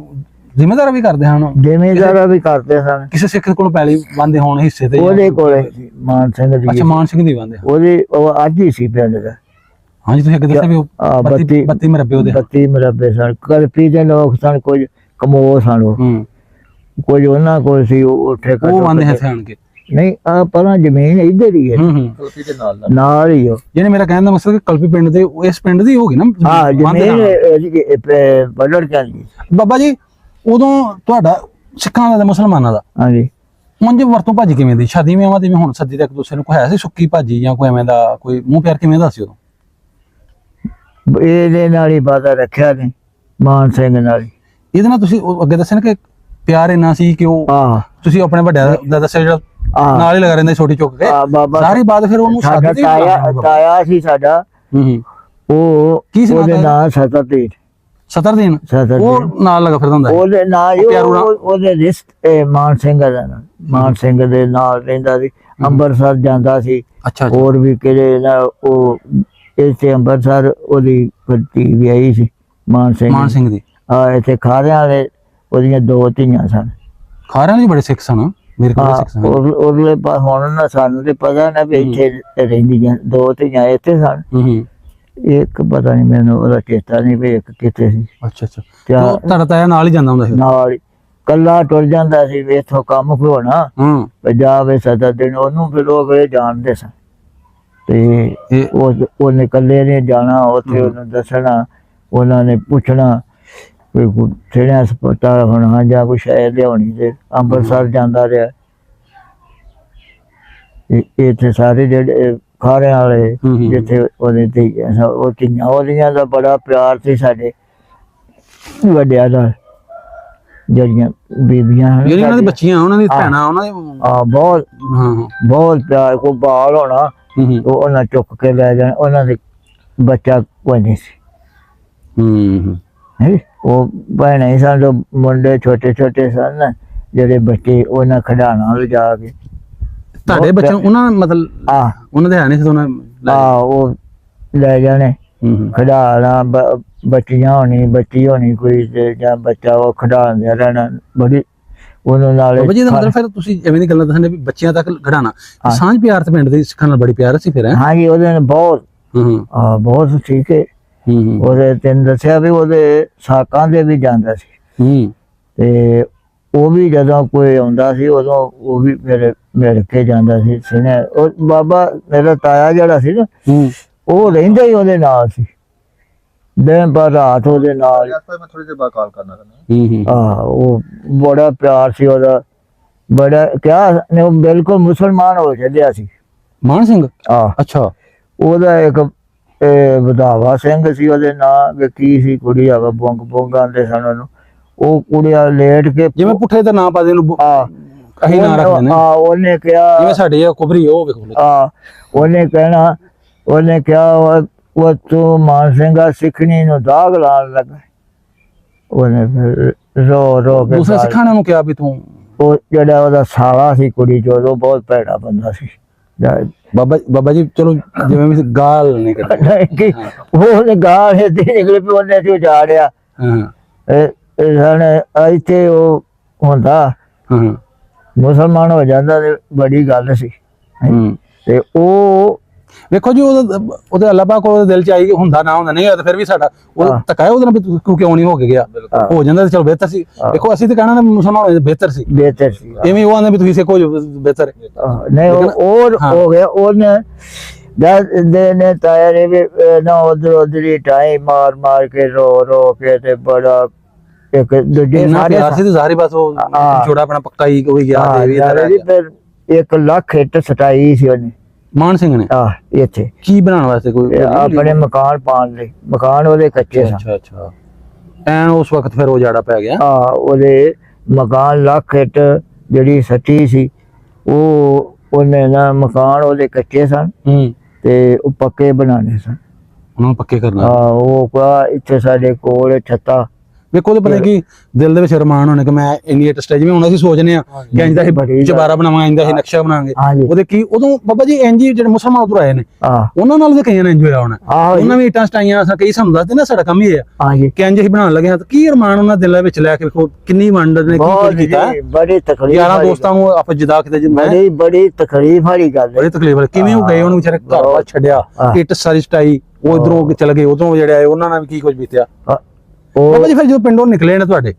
ਜ਼ਿੰਮੇਦਾਰ ਵੀ ਕਰਦੇ ਹਨ? ਜ਼ਿੰਮੇਦਾਰ ਵੀ ਕਰਦੇ ਸਨ। ਕਿਸੇ ਸਿੱਖ ਕੋਲ ਪੈਲੀ ਬੰਦੇ ਹੋਣ ਹਿੱਸੇ ਤੇ ਉਹਦੇ ਕੋਲੇ ਮਾਨ ਸਿੰਘ ਦੀ। ਅੱਛਾ ਮਾਨ ਸਿੰਘ ਦੀ ਬੰਦੇ ਉਹਦੇ ਉਹ ਅੱਜ ਹੀ ਸੀ ਪਿੰਡ ਦਾ। ਹਾਂਜੀ ਤੁਸੀਂ ਅੱਗੇ ਦੱਸਿਆ ਵੀ 32 ਮਰਬੇ ਉਹਦੇ 32 ਮਰਬੇ ਸਨ। ਕਲਪੀ ਦੇ ਲੋਕ ਸਨ ਕੁਝ ਕਮੋ ਸਨ ਉਹ ਕੁਝ ਉਹਨਾਂ ਕੋਲ ਸੀ ਉਹ ਠੇਕਾ ਉਹ ਆਂਦੇ ਹੱਥ ਆਣ ਕੇ ਨਹੀਂ ਆ ਪਹਿਲਾਂ ਜ਼ਮੀਨ ਇੱਧਰ ਹੀ ਹੈ ਕਲਪੀ ਦੇ ਨਾਲ ਹੀ ਉਹ ਜਿਹਨੇ ਮੇਰਾ ਕਹਿਣ ਦਾ ਮਕਸਦ ਕਿ ਕਲਪੀ ਪਿੰਡ ਦੇ ਇਸ ਪਿੰਡ ਦੀ ਹੋਗੀ ਨਾ। ਹਾਂ ਜ਼ਮੀਨ ਬਲੜ ਕਹਿੰਦੀ। ਬਾਬਾ ਜੀ ਉਦੋਂ ਤੁਹਾਡਾ ਸਿੱਖਾਂ ਦਾ ਤੇ ਮੁਸਲਮਾਨਾਂ ਦਾ ਹਾਂਜੀ ਉਂਝ ਵਰਤੋਂ ਭਾਜੀ ਕਿਵੇਂ ਦੀ ਸ਼ਾਦੀ ਵਿਆਹਾਂ ਦੀ ਹੁਣ ਸੱਦੀ ਤੱਕ ਦੂਸਰੇ ਨੂੰ ਕੋਈ ਹੈ ਸੀ ਸੁੱਕੀ ਭਾਜੀ ਜਾਂ ਕੋਈ ਐਵੇਂ ਦਾ ਕੋਈ ਮੂੰਹ ਪਿਆਰ ਕਿਵੇਂ ਦਾ ਸੀ ਉਦੋਂ? ਇਹਦੇ ਨਾਲ ਹੀ ਵਾਦਾ ਰੱਖਿਆ ਨੇ ਮਾਨ ਸਿੰਘ ਨਾਲ। ਇਹਦੇ ਨਾਲ ਤੁਸੀਂ ਅੱਗੇ ਦੱਸਿਆ ਨਾ ਕਿ ਪਿਆਰ ਇੰਨਾ ਸੀ ਕਿ ਉਹ ਤੁਸੀਂ ਆਪਣੇ ਵੱਡਿਆਂ ਦਾ ਦੱਸਿਆ ਜਿਹੜਾ ਨਾਲ ਹੀ ਲਗਾ ਰਹਿੰਦੇ ਛੋਟੀ ਚੁੱਕ ਕੇ ਸਾਰੀ ਬਾਤ ਫਿਰ ਉਹਨੂੰ ਤਾਇਆ ਸੀ ਸਾਡਾ ਉਹ ਕੀ ਸੀ ਉਹਦੇ ਨਾਲ ਸਤਰਦੀਨ ਉਹ ਨਾਲ ਲਗਾ ਫਿਰਦਾ ਹੁੰਦਾ ਉਹਦੇ ਨਾਲ ਉਹਦੇ ਰਿਸ਼ਤ ਮਾਨ ਸਿੰਘ ਦਾ ਮਾਨ ਸਿੰਘ ਦੇ ਨਾਲ ਰਹਿੰਦਾ ਸੀ। ਅੰਮ੍ਰਿਤਸਰ ਜਾਂਦਾ ਸੀ। ਹੋਰ ਵੀ ਕਿਹੜੇ ਨਾ ਉਹ ਇੱਥੇ ਅੰਮ੍ਰਿਤਸਰ ਉਹਦੀ ਧੀ ਵਿਆਹੀ ਸੀ ਮਾਨ ਸਿੰਘ ਦੀ। ਇੱਥੇ ਖਾਰਿਆਂ ਵਾਲੇ ਉਹਦੀਆਂ 2 ਧੀਆਂ ਸਨ। ਖਾਰਿਆਂ ਦੇ ਬੜੇ ਸਿੱਖ ਸਨ ਮੇਰੇ ਕੋਲ ਸਿੱਖ ਸਨ ਉਹਦੇ ਹੁਣ ਨਾ ਸਾਨੂੰ ਤੇ ਪਤਾ ਨਾ ਵੀ ਇੱਥੇ ਰਹਿੰਦੀਆਂ 2 ਧੀਆਂ ਇੱਥੇ ਸਨ। ਇੱਕ ਪਤਾ ਨਹੀਂ ਮੈਨੂੰ ਉਹਦਾ ਚੇਤਾ ਨਹੀਂ ਵੀ ਇੱਕ ਕਿੱਥੇ ਸੀ। ਅੱਛਾ ਅੱਛਾ। ਤੁਹਾਡਾ ਤਾਇਆ ਨਾਲ ਹੀ ਜਾਂਦਾ ਹੁੰਦਾ ਸੀ? ਨਾਲ ਹੀ ਕੱਲਾ ਟੁਰ ਜਾਂਦਾ ਸੀ ਵੀ ਇੱਥੋਂ ਕੰਮ ਖੋਣਾ ਪੰਜਾਬ ਸਦਰ ਦਿਨ ਉਹਨੂੰ ਫਿਰ ਲੋਕ ਜਾਣਦੇ ਸਨ ਤੇ ਉਹਨੇ ਇਕੱਲੇ ਨੇ ਜਾਣਾ ਉੱਥੇ ਉਹਨੂੰ ਦੱਸਣਾ ਉਹਨਾਂ ਨੇ ਪੁੱਛਣਾ ਕੋਈ ਥੇੜਿਆਂ ਹਸਪਤਾਲ ਹੋਣਾ ਜਾਂ ਕੋਈ ਸ਼ਾਇਦ ਲਿਆਉਣੀ ਤੇ ਅੰਮ੍ਰਿਤਸਰ ਜਾਂਦਾ ਰਿਹਾ। ਇੱਥੇ ਸਾਰੇ ਜਿਹੜੇ ਖਾਰਿਆਂ ਵਾਲੇ ਜਿੱਥੇ ਉਹਦੇ ਤੇ ਉਹ ਧੀਆਂ ਉਹਦੀਆਂ ਦਾ ਬੜਾ ਪਿਆਰ ਸੀ ਸਾਡੇ ਵੱਡਿਆਂ ਦਾ, ਜਿਹੜੀਆਂ ਬੀਬੀਆਂ ਹਨ ਜਿਹੜੀਆਂ ਉਹਨਾਂ ਦੀ ਬੱਚੀਆਂ, ਉਹਨਾਂ ਦੀ ਭੈਣਾਂ, ਉਹਨਾਂ ਦੇ ਬਹੁਤ ਬਹੁਤ ਪਿਆਰ। ਕੋਈ ਬਾਲ ਹੋਣਾ ਉਹ ਉਹਨਾਂ ਚੁੱਕ ਕੇ ਲੈ ਜਾਣ, ਉਹਨਾਂ ਦੇ ਬੱਚਾ ਕੋਈ ਨਹੀਂ ਸੀ। ਉਹ ਭੈਣਾਂ ਹੀ ਸਨ, ਮੁੰਡੇ ਛੋਟੇ ਛੋਟੇ ਸਨ ਜਿਹੜੇ ਬੱਚੇ ਉਹਨਾਂ ਖਿਡਾਉਣਾ ਲਿਜਾ ਕੇ। ਤੁਹਾਡੇ ਬੱਚੇ ਉਹਨਾਂ ਮਤਲਬ ਉਹਨਾਂ ਦੇ ਹੈ ਨਹੀਂ ਸੀ ਉਹਨਾਂ ਉਹ ਲੈ ਜਾਣੇ ਖਿਡਾਉਣਾ, ਬੱਚੀਆਂ ਹੋਣੀ, ਬੱਚੀ ਹੋਣੀ ਕੋਈ ਤੇ ਜਾਂ ਬੱਚਾ ਉਹ ਖਿਡਾਉਂਦੇ ਰਹਿਣਾ ਬੜੀ ਉਹਨੂੰ ਨਾਲ। ਬਾਬਾ ਜੀ ਦਾ ਮਤਲਬ ਫਿਰ ਤੁਸੀਂ ਐਵੇਂ ਦੀ ਗੱਲਾਂ ਦੱਸਣੇ ਵੀ ਬੱਚਿਆਂ ਤੱਕ ਖਿਡਾਉਣਾ, ਸਾਂਝ ਪਿਆਰ ਤੇ ਪਿੰਡ ਦੇ ਸਿੱਖਾਂ ਨਾਲ ਬੜੀ ਪਿਆਰ ਸੀ ਫਿਰ। ਹਾਂਜੀ ਉਹਦੇ ਨਾਲ ਬਹੁਤ ਬਹੁਤ ਠੀਕ ਹੈ। ਉਹਦੇ ਤੈਨੂੰ ਦੱਸਿਆ ਵੀ ਉਹਦੇ ਸਾਕਾਂ ਦੇ ਵੀ ਜਾਂਦਾ ਸੀ ਤੇ ਉਹ ਵੀ ਜਦੋਂ ਕੋਈ ਆਉਂਦਾ ਸੀ ਉਦੋਂ ਉਹ ਵੀ ਮੇਰੇ ਮਿਲ ਕੇ ਜਾਂਦਾ ਸੀ ਸੁਣਿਆ। ਉਹ ਬਾਬਾ ਮੇਰਾ ਤਾਇਆ ਜਿਹੜਾ ਸੀ ਨਾ ਉਹ ਰਹਿੰਦਾ ਹੀ ਉਹਦੇ ਨਾਲ ਸੀ, ਦਿਨ ਪਰ ਰਾਤ ਉਹਦੇ ਨਾਲ। ਮੈਂ ਥੋੜੀ ਦੇਰ ਬਾਅਦ ਕਾਲ ਕਰਨਾ। ਉਹ ਬੜਾ ਪਿਆਰ ਸੀ ਉਹਦਾ, ਬੜਾ ਕਿਆ ਨੇ। ਉਹ ਬਿਲਕੁਲ ਮੁਸਲਮਾਨ ਹੋ ਚੱਲਿਆ ਸੀ ਮਾਨ ਸਿੰਘ। ਅੱਛਾ। ਉਹਦਾ ਇੱਕ ਵਧਾਵਾ ਸਿੰਘ ਸੀ ਉਹਦੇ ਨਾਂ, ਕੀ ਸੀ ਕੁੜੀ ਹੈਗਾ ਬੁੰਗ ਬੁੰਗ ਆਂਦੇ ਸਨ ਉਹਨੂੰ। ਉਹ ਕੁੜੀਆਂ ਲੇਟ ਕੇ ਜਿਵੇਂ ਪੁੱਠੇ ਤੇ ਨਾਂ ਪਾ ਦੇ ਨੂੰ ਅਸੀਂ ਨਾਂ ਰੱਖਦੇ ਨੇ। ਉਹਨੇ ਕਿਹਾ ਜਿਵੇਂ ਸਾਡੇ ਕੁਬਰੀ ਉਹ ਵੇਖੋ। ਉਹਨੇ ਕਿਹਾ ਉਹ ਤੂੰ ਮਾਨ ਸਿੰਘਾ ਸਿੱਖਣੀ ਨੂੰ ਦਾਗ ਲਾਉਣ ਲੱਗਾ। ਉਹਨੇ ਫਿਰ ਰੋ ਕੇ ਦੂਸਰੇ ਸਿੱਖਾਂ ਨੇ ਉਹਨੂੰ ਕਿਹਾ ਵੀ ਤੂੰ। ਉਹ ਜਿਹੜਾ ਉਹਦਾ ਸਾਲਾ ਸੀ ਕੁੜੀ ਚੋਂ, ਬਹੁਤ ਭੈੜਾ ਬੰਦਾ ਸੀ। ਬਾਬਾ ਜੀ ਚਲੋ ਜਿਵੇਂ ਵੀ ਗਾਲ ਨਹੀਂ ਕੱਢੀ, ਉਹਨੇ ਗਾਲ ਏਦਾਂ ਨਿਕਲੇ ਵੀ ਉਹਨੇ ਸੀ ਉਜਾੜਿਆ। ਇੱਥੇ ਉਹ ਹੁੰਦਾ ਮੁਸਲਮਾਨ ਹੋ ਜਾਂਦਾ ਤੇ ਬੜੀ ਗੱਲ ਸੀ। ਤੇ ਉਹ ਵੇਖੋ ਜੀ ਉਹਦੇ ਅੱਲਾਹ ਪਾਕ ਉਹਦੇ ਦਿਲ ਚ ਆਈ ਹੁੰਦਾ ਨਾ ਹੁੰਦਾ ਨਹੀਂ ਹੋਇਆ, ਫਿਰ ਵੀ ਸਾਡਾ ਉਹ ਤਕਾਇਆ ਉਹਦੇ ਨਾਲ ਵੀ ਤੂੰ ਕਿਉਂ ਨਹੀਂ ਹੋ ਕੇ ਗਿਆ। ਹੋ ਜਾਂਦਾ ਤੇ ਚਲੋ ਬਿਹਤਰ ਸੀ। ਦੇਖੋ ਅਸੀਂ ਤੇ ਕਹਿਣਾ ਮੁਸਲਮਾਨ ਹੋਏ ਬਿਹਤਰ ਸੀ, ਬਿਹਤਰ ਸੀ। ਐਵੇਂ ਉਹ ਆਂਦੇ ਵੀ ਤੁਸੀਂ ਸਿੱਖੋ ਬਿਹਤਰ ਨਹੀਂ। ਉਹ ਹੋ ਗਿਆ ਉਹਨੇ ਨੇ ਤਾਇਆ ਨੇ ਵੀ ਨਾ ਉਧਰ ਹੀ ਟਾਈਮ ਮਾਰ ਕੇ ਰੋ ਕੇ ਤੇ ਬੜਾ ਇੱਕ ਦੂਜੇ ਪਿਆਰ ਸੀ ਤੇ ਜ਼ਾਹਿਰ ਬਸ ਉਹ ਛੋੜਾ ਆਪਣਾ ਪੱਕਾ ਹੀ ਕੋਈ ਗਿਆ ਫਿਰ 1 ਲੱਖ ਇੱਟ ਸਟਾਈ ਸੀ ਉਹਨੇ ਮਾਨ ਸਿੰਘ ਨੇ। ਇੱਥੇ ਕੀ ਬਣਾਉਣ ਵਾਸਤੇ? ਕੋਈ ਆਪਣੇ ਮਕਾਨ ਪਾਉਣ ਲਈ। ਮਕਾਨ ਉਹਦੇ ਕੱਚੇ ਸਨ। ਅੱਛਾ। ਐਨ ਉਸ ਵਕਤ ਫਿਰ ਉਹ ਜਾੜਾ ਪੈ ਗਿਆ। ਉਹਦੇ ਮਕਾਨ ਲੱਖ ਇੱਟ ਜਿਹੜੀ ਸੱਚੀ ਸੀ ਉਹ ਉਹਨੇ ਨਾ ਮਕਾਨ ਉਹਦੇ ਕੱਚੇ ਸਨ ਤੇ ਉਹ ਪੱਕੇ ਬਣਾਉਣੇ ਸਨ। ਉਹਨਾਂ ਪੱਕੇ ਕਰਨਾ। ਉਹ ਇੱਥੇ ਸਾਡੇ ਕੋਲ ਛੱਤਾ ਵੇਖੋ ਤੇ ਪਤਾ ਕੀ ਦਿਲ ਦੇ ਵਿੱਚ ਅਰਮਾਨ ਹੋਣੇ ਕਿ ਮੈਂ ਇੰਨੀ ਇੱਟ ਸਟੇਜ ਵਿੱਚ ਹੁਣ ਅਸੀਂ ਸੋਚਨੇ ਆ ਕਿ ਇੰਜ ਦਾ ਇਹ ਚਬਾਰਾ ਬਣਾਵਾਂਗੇ, ਇੰਜ ਦਾ ਇਹ ਨਕਸ਼ਾ ਬਣਾਵਾਂਗੇ। ਉਹਦੇ ਕੀ ਉਦੋਂ ਬਾਬਾ ਜੀ ਇੰਜ ਜਿਹੜੇ ਮੁਸਲਮਾਨ ਉਧਰ ਆਏ ਨੇ ਉਹਨਾਂ ਨਾਲ ਵੀ ਕਈਆਂ ਨੇ ਇੰਜ ਹੋਇਆ ਹੋਣਾ। ਉਹਨਾਂ ਵੀ ਇੱਟਾਂ ਸਟਾਈਆਂ ਕਈ ਸਾਨੂੰ ਦੱਸਦੇ ਨਾ ਸਾਡਾ ਕੰਮ ਹੀ ਹੈ ਕਿ ਇੰਜ ਹੀ ਬਣਾਉਣ ਲੱਗੇ ਤਾਂ ਕੀ ਅਰਮਾਨ ਉਹਨਾਂ ਦਿਲਾਂ ਵਿੱਚ ਲੈ ਕੇ ਵੇਖੋ ਕਿੰਨੀ ਵੰਡ ਨੇ ਕੀ ਕੀਤਾ। ਬੜੀ ਤਕਲੀਫ ਯਾਰਾਂ ਦੋਸਤਾਂ ਨੂੰ ਆਪਾਂ ਜਿਦਾ ਕਿਤੇ ਬੜੀ ਤਕਲੀਫ ਵਾਲੀ ਗੱਲ, ਬੜੀ ਤਕਲੀਫ ਵਾਲੀ। ਕਿਵੇਂ ਉਹ ਗਏ ਉਹਨੂੰ ਵਿਚਾਰੇ ਘਰ ਬਾਹਰ ਛੱਡਿਆ, ਇੱਟ ਸਾਰੀ ਸਟਾਈ, ਉਹ ਇਧਰੋਂ ਚਲੇ ਗਏ, ਉਧਰੋਂ ਜਿਹੜੇ ਆਏ ਉਹਨਾਂ ਨਾਲ ਵੀ ਕੀ ਕੁਝ ਬੀਤਿਆ। ਬਾਬਾ ਜੀ ਫਿਰ ਜਦੋਂ ਪਿੰਡੋਂ ਨਿਕਲੇ ਨੇ ਤੁਹਾਡੇ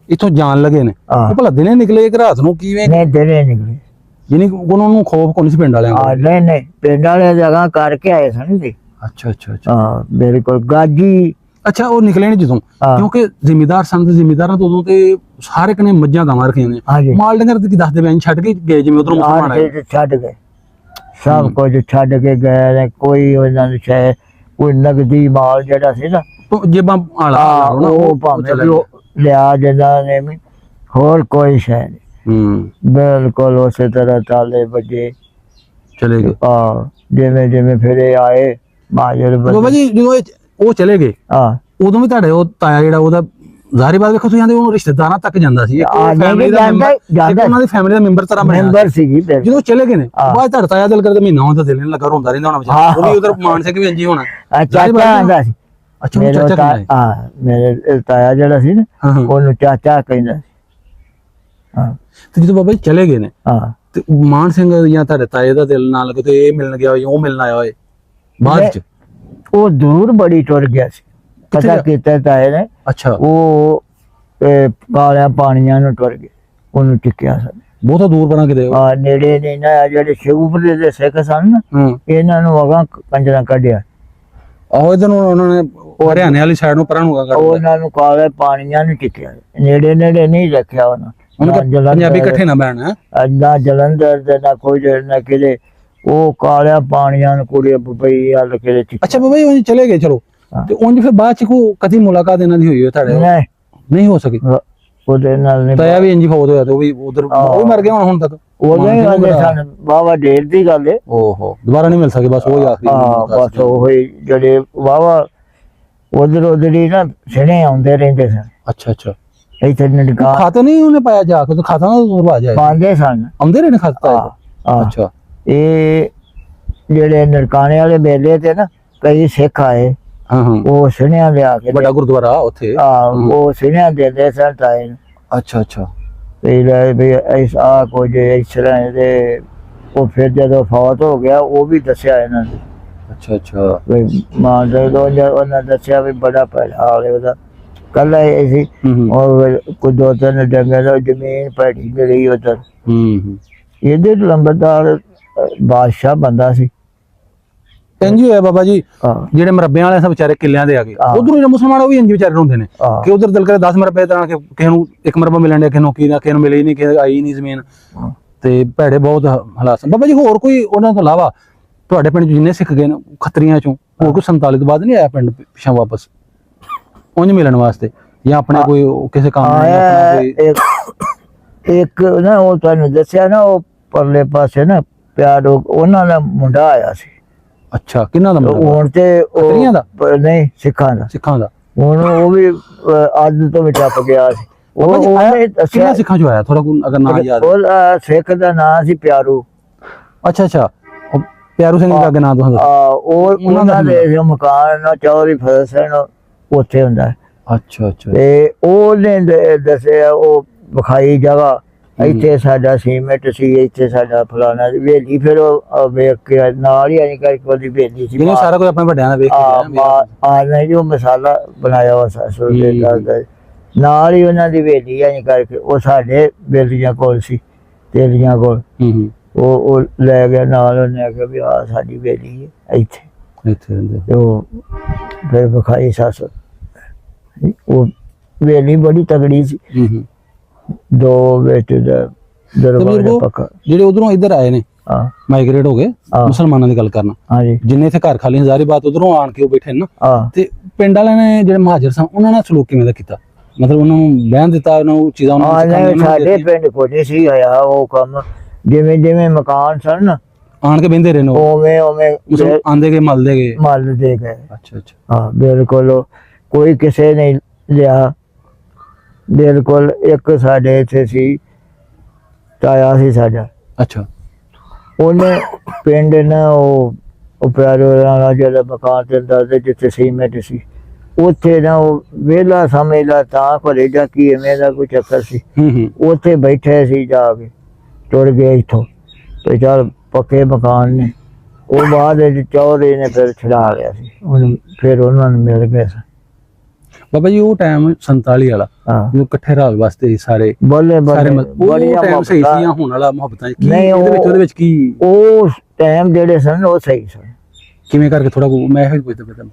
ਇੱਥੋਂ ਜਾਣ ਲੱਗੇ ਨੇ, ਉਹ ਭਲਾ ਦਿਨੇ ਨਿਕਲੇ ਕਿ ਰਾਤ ਨੂੰ ਕਿਵੇਂ? ਨਹੀਂ ਦਿਨੇ ਨਿਕਲੇ। ਯਾਨੀ ਉਹਨਾਂ ਨੂੰ ਖੌਫ ਕੋਈ ਨਹੀਂ ਸੀ ਪਿੰਡ ਵਾਲਿਆਂ ਨੂੰ? ਨਹੀਂ ਪਿੰਡ ਵਾਲੇ ਜਗ੍ਹਾ ਕਰਕੇ ਆਏ ਸਨ ਜੀ। ਅੱਛਾ ਬਿਲਕੁਲ ਗਾਜੀ। ਅੱਛਾ ਉਹ ਨਿਕਲੇ ਨੇ ਜਦੋਂ, ਕਿਉਂਕਿ ਜ਼ਿਮੀਦਾਰ ਸਨ ਤੇ ਜ਼ਿਮੀਦਾਰਾਂ ਤੋਂ ਉਦੋਂ ਤੇ ਸਾਰੇ ਕਨੇ ਮੱਝਾਂ ਗਾਵਾਂ ਰੱਖੀਆਂ ਨੇ, ਮਾਲ ਡੰਗਰ ਤੇ ਕੀ ਦੱਸਦੇ ਬੈਂ ਛੱਡ ਕੇ ਗਏ ਜਿਵੇਂ ਉਧਰੋਂ ਮੁਸਲਮਾਨ ਆਏ ਛੱਡ ਗਏ, ਸਭ ਕੁਝ ਛੱਡ ਕੇ ਗਏ ਨੇ। ਕੋਈ ਉਹਨਾਂ ਨੂੰ ਸ਼ਾਇਦ ਕੋਈ ਨਗਦੀ ਮਾਲ ਜਿਹੜਾ ਸੀ ਨਾ ਜੇਬਾਂ ਆਲਾ ਉਹ ਭਾਵੇਂ ਲਿਆ ਜਿੱਦਾਂ ਨੇ ਵੀ, ਹੋਰ ਕੋਈ ਸ਼ੈ ਨਹੀਂ। ਬਿਲਕੁਲ ਉਸੇ ਤਰ੍ਹਾਂ ਤਾਲੇ ਵੱਜੇ ਚਲੇ ਗਏ। ਜਿਵੇਂ ਫਿਰ ਇਹ ਆਏ ਮਾਜਰ ਬਾਬਾ ਜੀ ਜਦੋਂ ਉਹ ਚਲੇ ਗਏ ਉਦੋਂ ਵੀ ਤੁਹਾਡੇ ਉਹ ਤਾਇਆ ਜਿਹੜਾ ਉਹਦਾ ਜ਼ਾਹਿਰ ਬਾਤ ਵੇਖੋ ਤੁਸੀਂ ਆਂਦੇ ਉਹ ਰਿਸ਼ਤੇਦਾਰਾਂ ਤੱਕ ਜਾਂਦਾ ਸੀ, ਉਹਨਾਂ ਦੀ ਫੈਮਿਲੀ ਦਾ ਮੈਂਬਰ ਤਰ੍ਹਾਂ ਮੈਂਬਰ ਸੀ। ਜਦੋਂ ਚਲੇ ਗਏ ਨੇ ਬਾਅਦ ਤੁਹਾਡਾ ਤਾਇਆ ਦਿਲ ਕਰਦੇ ਮਹੀਨਾ ਹੁੰਦਾ ਦਿਲ ਨਹੀਂ ਲੱਗਾ, ਰੋਂਦਾ ਰਹਿੰਦਾ ਹੋਣਾ ਵਿਚਾਰਾ। ਉਹ ਵੀ ਉਧਰ ਮਾਨ ਸਿੰਘ ਵੀ ਇੰਜੀ ਹੋਣਾ। ਚਾਚਾ ਸੀ। ਅੱਛਾ ਮੇਰੇ ਤਾਇਆ ਜਿਹੜਾ ਸੀ ਨਾ ਉਹਨੂੰ ਚਾਚਾ ਕਹਿੰਦਾ ਸੀ। ਤੇ ਜਦੋਂ ਬਾਬਾ ਜੀ ਚਲੇ ਗਏ ਨੇ ਤੇ ਮਾਨ ਸਿੰਘ ਜਾਂ ਤੁਹਾਡੇ ਤਾਏ ਦਾ ਦਿਲ ਨਾ ਲੱਗੇ ਤੇ ਇਹ ਮਿਲਣ ਗਿਆ ਹੋਏ, ਉਹ ਮਿਲਣ ਆਇਆ ਹੋਏ ਬਾਅਦ ਚ? ਉਹ ਦੂਰ ਬੜੀ ਟੁਰ ਗਿਆ ਸੀ, ਪਤਾ ਕੀਤਾ ਤਾਏ ਨੇ। ਅੱਛਾ। ਉਹ ਕਾਲਿਆਂ ਪਾਣੀਆਂ ਨੂੰ ਟੁਰ ਗਏ, ਉਹਨੂੰ ਟਿਕਿਆ ਸਨ। ਬਹੁਤਾ ਦੂਰ ਬਣਾ ਕਿਤੇ ਨੇੜੇ ਨੇ ਨਾ ਜਿਹੜੇ ਸ਼ਿਵਪੁਰੇ ਦੇ ਸਿੱਖ ਸਨ ਨਾ ਇਹਨਾਂ ਨੂੰ ਅਗਾਂ ਕੰਜਰਾਂ ਕੱਢਿਆ। ਆਹੋ ਇਧਰ ਨੂੰ ਉਹਨਾਂ ਨੇ ਹਰਿਆਣੇ ਵਾਲੀ ਸਾਈਡ ਨੂੰ ਪਰਾਂ ਨੂੰ ਕਰ ਉਹਨਾਂ ਨੂੰ ਕਾਲੇ ਪਾਣੀਆਂ ਨੂੰ ਟਿਕਿਆ, ਨੇੜੇ ਨੇੜੇ ਨਹੀਂ ਰੱਖਿਆ ਉਹਨਾਂ ਪੰਜਾਬੀ ਇਕੱਠੇ ਨਾ ਬਹਿਣ ਹੈਂ? ਨਾ ਜਲੰਧਰ ਦੇ ਨਾ ਕੋਈ ਨਾ ਕਿਤੇ, ਉਹ ਕਾਲਿਆ ਪਾਣੀਆਂ ਨੂੰ ਕੁੜੀ ਬਈ ਹਲ ਕੇ ਅੱਛਾ ਬਾਬਾ ਜੀ ਉਂਝ ਚਲੇ ਗਏ ਚਲੋ, ਤੇ ਉਂਝ ਫਿਰ ਬਾਅਦ ਚ ਕੋ ਕਦੀ ਮੁਲਾਕਾਤ ਇਹਨਾਂ ਦੀ ਹੋਈ ਹੈ ਤੁਹਾਡੇ? ਨਹੀਂ ਹੋ ਸਕੀ। ਉਹਦੇ ਨਾਲ ਨਹੀਂ ਤਾਇਆ ਵੀ ਇੰਜੀ ਫੌਤ ਹੋਇਆ ਤੇ ਉਹ ਵੀ ਉਧਰ ਉਹ ਵੀ ਮਰ ਗਿਆ ਹੁਣ ਤੱਕ। ਉਹਦੇ ਵਾਲੇ ਸਨ ਬਾਵਾ ਢੇਰ ਦੀ ਗੱਲ ਹੈ। ਓਹੋ ਦੁਬਾਰਾ ਨਹੀਂ ਮਿਲ ਸਕੇ ਬਸ ਉਹ ਹੀ ਆਖਰੀ। ਬਸ ਉਹ ਹੀ ਜਿਹੜੇ ਵਾਵਾ ਉਧਰ ਹੀ ਨਾ ਸਿਣੇ ਆਉਂਦੇ ਰਹਿੰਦੇ ਸਨ। ਅੱਛਾ ਅੱਛਾ ਇੱਥੇ ਨਨਕਾ ਖਾਤਾ ਨਹੀਂ ਉਹਨੇ ਪਾਇਆ ਜਾ ਕੇ, ਖਾਤਾ ਨਾ ਰਵਾਜ ਆਇਆ ਪਾਉਂਦੇ ਸਨ, ਆਉਂਦੇ ਰਹੇ ਨੇ ਖਾਤਾ। ਅੱਛਾ ਇਹ ਜਿਹੜੇ ਨਨਕਾਣੇ ਵਾਲੇ ਮੇਲੇ ਤੇ ਨਾ ਕਈ ਸਿੱਖ ਆਏ, ਹਾਂ ਹਾਂ ਉਹ ਸਿਣਿਆਂ ਲਿਆ ਕੇ ਵੱਡਾ ਗੁਰਦੁਆਰਾ ਉੱਥੇ, ਉਹ ਸਿਣਿਆਂ ਦਿੰਦੇ ਸਨ ਤਾਏ ਨੂੰ। ਅੱਛਾ ਅੱਛਾ ਵੀ ਆ ਕੁਝ ਇਸ ਤਰ੍ਹਾਂ ਦੇ। ਉਹ ਫਿਰ ਜਦੋਂ ਫੌਤ ਹੋ ਗਿਆ ਉਹ ਵੀ ਦੱਸਿਆ ਇਹਨਾਂ ਨੇ। ਅੱਛਾ ਅੱਛਾ ਵੀ ਮਾਂ ਦੇ ਉਹਨਾਂ ਦੱਸਿਆ ਵੀ ਬੜਾ ਪੈਸਾ ਵਾਲੇ ਉਹਦਾ ਕੱਲਾ ਇਹ ਸੀ। ਔਰ ਕੋਈ 2-3 ਡੰਗਰ ਜ਼ਮੀਨ ਪੈੜੀ ਮਿਲੀ ਉਧਰ। ਇਹਦੇ ਲੰਬੜਦਾਰ ਬਾਦਸ਼ਾਹ ਬੰਦਾ ਸੀ। ਇੰਜ ਹੋਇਆ ਬਾਬਾ ਜੀ, ਜਿਹੜੇ ਮਰੱਬਿਆਂ ਵਾਲੇ ਸਭ ਵਿਚਾਰੇ ਕਿੱਲਿਆਂ ਦੇ ਆ ਗਏ, ਉਧਰੋਂ ਜਿਹੜੇ ਮੁਸਲਮਾਨ ਉਹ ਵੀ ਇੰਜ ਵਿਚਾਰੇ ਹੁੰਦੇ ਨੇ ਕਿ ਉਧਰ ਦਿਲ ਕਰੇ 10 ਮਰੱਬੇ ਤਰ੍ਹਾਂ ਕਿਸੇ ਨੂੰ ਇੱਕ ਮਰੱਬਾ ਮਿਲਣ ਡਿਆ, ਕਿਸੇ ਨੂੰ ਮਿਲੇ ਹੀ ਨਹੀਂ, ਕਿਸੇ ਆਈ ਨਹੀਂ ਜ਼ਮੀਨ, ਤੇ ਭੈੜੇ ਬਹੁਤ ਹਾਲਾਤ। ਬਾਬਾ ਜੀ ਹੋਰ ਕੋਈ ਉਹਨਾਂ ਤੋਂ ਇਲਾਵਾ ਤੁਹਾਡੇ ਪਿੰਡ ਜਿੰਨੇ ਸਿੱਖ ਗਏ ਨੇ ਖੱਤਰੀਆਂ ਚੋਂ, ਹੋਰ ਕੋਈ 47 ਤੋਂ ਬਾਅਦ ਨਹੀਂ ਆਇਆ ਪਿੰਡ ਪਿਛਾਂ ਵਾਪਸ ਉਂਝ ਮਿਲਣ ਵਾਸਤੇ, ਜਾਂ ਆਪਣੇ ਕੋਈ ਕਿਸੇ ਕੰਮ ਇੱਕ ਨਾ ਉਹ ਤੁਹਾਨੂੰ ਦੱਸਿਆ ਨਾ, ਉਹ ਪਰਲੇ ਪਾਸੇ ਨਾ ਪਿਆਰ ਉਹਨਾਂ ਦਾ ਮੁੰਡਾ ਆਇਆ ਸੀ। ਅੱਛਾ ਕਿਹਨਾਂ ਦਾ ਮੁੰਡਾ? ਹੁਣ ਤੇ ਖੱਤਰੀਆਂ ਦਾ ਨਹੀਂ, ਸਿੱਖਾਂ ਦਾ। ਸਿੱਖਾਂ ਦਾ ਹੁਣ ਉਹ ਵੀ ਅੱਜ ਤੋਂ ਵੀ ਟੱਪ ਗਿਆ ਸੀ। ਉਹਨੇ ਦੱਸਿਆ ਸਿੱਖਾਂ ਚੋਂ ਆਇਆ, ਥੋੜਾ ਅਗਰ ਨਾਂ ਯਾਦ। ਉਹ ਸਿੱਖ ਦਾ ਨਾਂ ਸੀ ਪਿਆਰੂ। ਅੱਛਾ ਅੱਛਾ ਪਿਆਰੂ ਸਿੰਘ ਦਾ ਨਾਂ ਤੋਂ ਉਹਨਾਂ ਦੇ ਮਕਾਨ ਚੌਧਰੀ ਫਜ਼ਲ ਸਿੰਘ ਉੱਥੇ ਹੁੰਦਾ। ਅੱਛਾ ਅੱਛਾ ਤੇ ਉਹਨੇ ਦੱਸਿਆ ਉਹ ਵਿਖਾਈ ਜਗ੍ਹਾ, ਇੱਥੇ ਸਾਡਾ ਸੀਮੈਂਟ ਸੀ, ਇੱਥੇ ਸਾਡਾ ਫਲਾਣਾ ਵੇਲੀ। ਫਿਰ ਉਹ ਵੇਖ ਕੇ ਨਾਲ ਹੀ ਆਈ ਕਰਕੇ ਉਹਦੀ ਵੇਲੀ ਸੀ। ਸਾਰਾ ਕੁਝ ਆਪਣੇ ਵੱਡਿਆਂ ਦਾ ਵੇਖ ਕੇ ਜੋ ਮਸਾਲਾ ਬਣਾਇਆ ਵਾ ਸਸੁਰ ਦੇ ਦਾ, ਨਾਲ ਹੀ ਉਹਨਾਂ ਦੀ ਵੇਲੀ ਆਈ ਕਰਕੇ। ਉਹ ਸਾਡੇ ਬੇਲੀਆਂ ਕੋਲ ਸੀ, ਤੇਲੀਆਂ ਕੋਲ। ਉਹ ਲੈ ਗਿਆ ਨਾਲ, ਉਹਨੇ ਆਖਿਆ ਵੀ ਆ ਸਾਡੀ ਵੇਲੀ ਹੈ ਇੱਥੇ ਰਹਿੰਦੇ। ਉਹ ਫਿਰ ਵਿਖਾਈ ਸੱਸ, ਉਹ ਵੇਲੀ ਬੜੀ ਤਗੜੀ ਸੀ। ਦੋ ਵਿੱਚ ਦਰਵਾਜ਼ਾ ਪੱਕਾ। ਜਿਹੜੇ ਉਧਰੋਂ ਇੱਧਰ ਆਏ ਨੇ ਮਾਈਗ੍ਰੇਟ ਹੋ ਗਏ ਮੁਸਲਮਾਨਾਂ ਦੀ ਗੱਲ ਕਰਨਾ, ਹਾਂਜੀ, ਜਿੰਨੇ ਇੱਥੇ ਘਰ ਖਾਲੀ ਹਜ਼ਾਰੀਬਾਦ ਉਧਰੋਂ ਆਣ ਕੇ ਉਹ ਬੈਠੇ ਨੇ ਨਾ, ਤੇ ਪਿੰਡ ਵਾਲਿਆਂ ਨੇ ਜਿਹੜੇ ਮਹਾਜਰ ਸਨ ਉਹਨਾਂ ਨਾਲ ਸਲੂਕ ਕਿਵੇਂ ਦਾ ਕੀਤਾ? ਮਤਲਬ ਉਹਨਾਂ ਨੂੰ ਬਹਿਣ ਦਿੱਤਾ, ਉਹਨਾਂ ਨੂੰ ਚੀਜ਼ਾਂ ਸਾਡੇ ਪਿੰਡ ਕੋਈ ਨਹੀਂ ਸੀ ਆਇਆ ਉਹ ਕੰਮ। ਜਿਵੇਂ ਜਿਵੇਂ ਮਕਾਨ ਸਨ ਨਾ ਆਣ ਕੇ ਬਹਿੰਦੇ ਰਹੇ ਨੇ, ਉਵੇਂ ਆਂਦੇ ਗਏ ਮਲਦੇ ਗਏ। ਅੱਛਾ ਅੱਛਾ ਹਾਂ ਬਿਲਕੁਲ, ਕੋਈ ਕਿਸੇ ਨੇ ਲਿਆ ਬਿਲਕੁਲ। ਇੱਕ ਸਾਡੇ ਇੱਥੇ ਸੀ ਤਾਇਆ ਸੀ ਸਾਡਾ। ਅੱਛਾ ਉਹਨੇ ਪਿੰਡ ਨਾ ਉਹ ਪਿਆਰੋ ਵਾਲਾ ਜਿਹੜਾ ਮਕਾਨ ਤੇ ਦੱਸਦੇ ਜਿੱਥੇ ਸੀਮੈਂਟ ਸੀ, ਉੱਥੇ ਨਾ ਉਹ ਵਿਹਲਾ ਸਮਝ ਲਾ ਤਾਂ ਘਰੇ ਜਾ ਕੀ ਐਵੇਂ ਦਾ ਕੋਈ ਚੱਕਰ ਸੀ। ਉੱਥੇ ਬੈਠੇ ਸੀ, ਜਾ ਕੇ ਟੁਰ ਗਏ ਇੱਥੋਂ ਤੇ ਚੱਲ ਪੱਕੇ ਮਕਾਨ ਨੇ। ਉਹ ਬਾਅਦ ਵਿੱਚ ਚੌਧਰੀ ਨੇ ਫਿਰ ਛੁਡਾ ਲਿਆ ਸੀ ਉਹਨੂੰ, ਫਿਰ ਉਹਨਾਂ ਨੂੰ ਮਿਲ ਗਏ ਸੀ। ਬਾਬਾ ਜੀ ਉਹ ਟਾਈਮ 47 ਵਾਲਾ ਜਦੋਂ ਇਕੱਠੇ ਰਾਜ ਵਾਸਤੇ ਸਾਰੇ ਟਾਈਮ ਸਹੀ ਸੀ, ਹੁਣ ਵਾਲਾ ਮੁਹੱਬਤਾਂ ਉਹਦੇ ਵਿੱਚ ਕੀ ਉਹ ਟਾਈਮ ਜਿਹੜੇ ਸਨ ਉਹ ਸਹੀ ਸਨ? ਕਿਵੇਂ ਕਰਕੇ ਥੋੜਾ ਮੈਂ ਇਹੋ ਪੁੱਛਦਾ ਪਿਆ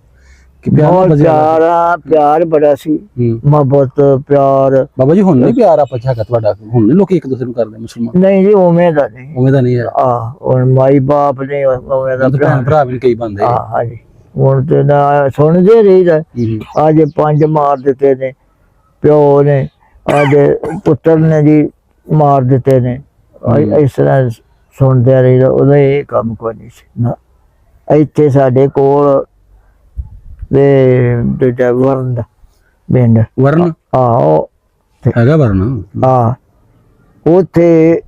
ਕਿ ਪਿਆਰ ਬੜਾ ਸੀ, ਮੁਹੱਬਤ ਪਿਆਰ। ਬਾਬਾ ਜੀ ਹੁਣ ਨਹੀਂ ਪਿਆਰ ਆਪਾਂ ਹੈਗਾ ਤੁਹਾਡਾ? ਹੁਣ ਨਹੀਂ ਲੋਕੀ ਇੱਕ ਦੂਸਰੇ ਨੂੰ ਕਰਦੇ ਮੁਸਲਮਾਨ? ਨਹੀਂ ਜੀ ਉਵੇਂ ਦਾ ਨਹੀਂ ਹੈ। ਹੁਣ ਮਾਈ ਬਾਪ ਨੇ ਉਵੇਂ ਦਾ ਭਰਾ ਵੀ ਕਈ ਬੰਦੇ। ਹਾਂਜੀ ਹੁਣ ਤੇ ਨਾ ਸੁਣਦੇ ਰਹੀਦਾ। ਅੱਜ 5 ਮਾਰ ਦਿੱਤੇ ਨੇ ਪਿਓ ਨੇ, ਅੱਜ ਪੁੱਤਰ ਨੇ ਜੀ ਮਾਰ ਦਿੱਤੇ ਨੇ। ਇਸ ਤਰ੍ਹਾਂ ਸੁਣਦੇ ਰਹੀਦਾ। ਉਹਦਾ ਇਹ ਕੰਮ ਕੋਈ ਨਹੀਂ ਸੀ ਨਾ। ਇੱਥੇ ਸਾਡੇ ਕੋਲ ਦੂਜਾ ਵਰਨ ਦਾ ਪਿੰਡ ਹੈਗਾ ਵਰਨ, ਉੱਥੇ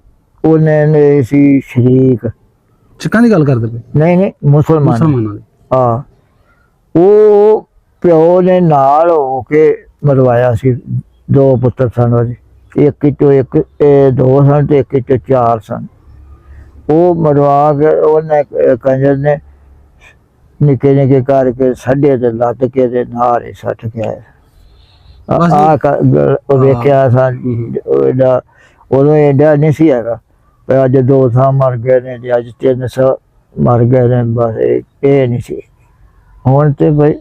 ਉਹਨੇ ਸੀ ਸ਼ਰੀਕ। ਸਿੱਖਾਂ ਦੀ ਗੱਲ ਕਰਦੇ ਪਏ? ਨਹੀਂ ਮੁਸਲਮਾਨਾਂ ਦੀ। ਉਹ ਪਿਓ ਨੇ ਨਾਲ ਹੋ ਕੇ ਮਰਵਾਇਆ ਸੀ। 2 ਪੁੱਤਰ ਸਨ ਉਹਦੇ, ਇੱਕ ਚੋਂ 2 ਸਨ ਤੇ ਇੱਕ ਚੋਂ 4 ਸਨ। ਉਹ ਮਰਵਾ ਕੇ ਉਹਨੇ ਕੰਜਰ ਨੇ ਨਿੱਕੇ ਨਿੱਕੇ ਕਰਕੇ ਸੱਡੇ ਤੇ ਲੱਦ ਕੇ ਤੇ ਨਾਰੇ ਸੱਟ ਕੇ ਆਇਆ। ਉਹ ਵੇਖਿਆ ਉਦੋਂ ਏਡਾ ਨਹੀਂ ਸੀ ਹੈਗਾ। ਅੱਜ 2 ਸਾਂ ਮਰ ਗਏ ਨੇ ਤੇ ਅੱਜ 300 ਮਰ ਗਏ ਨੇ। ਬਸ ਇਹ ਨਹੀਂ ਸੀ। ਹੁਣ ਤੇ ਬਈ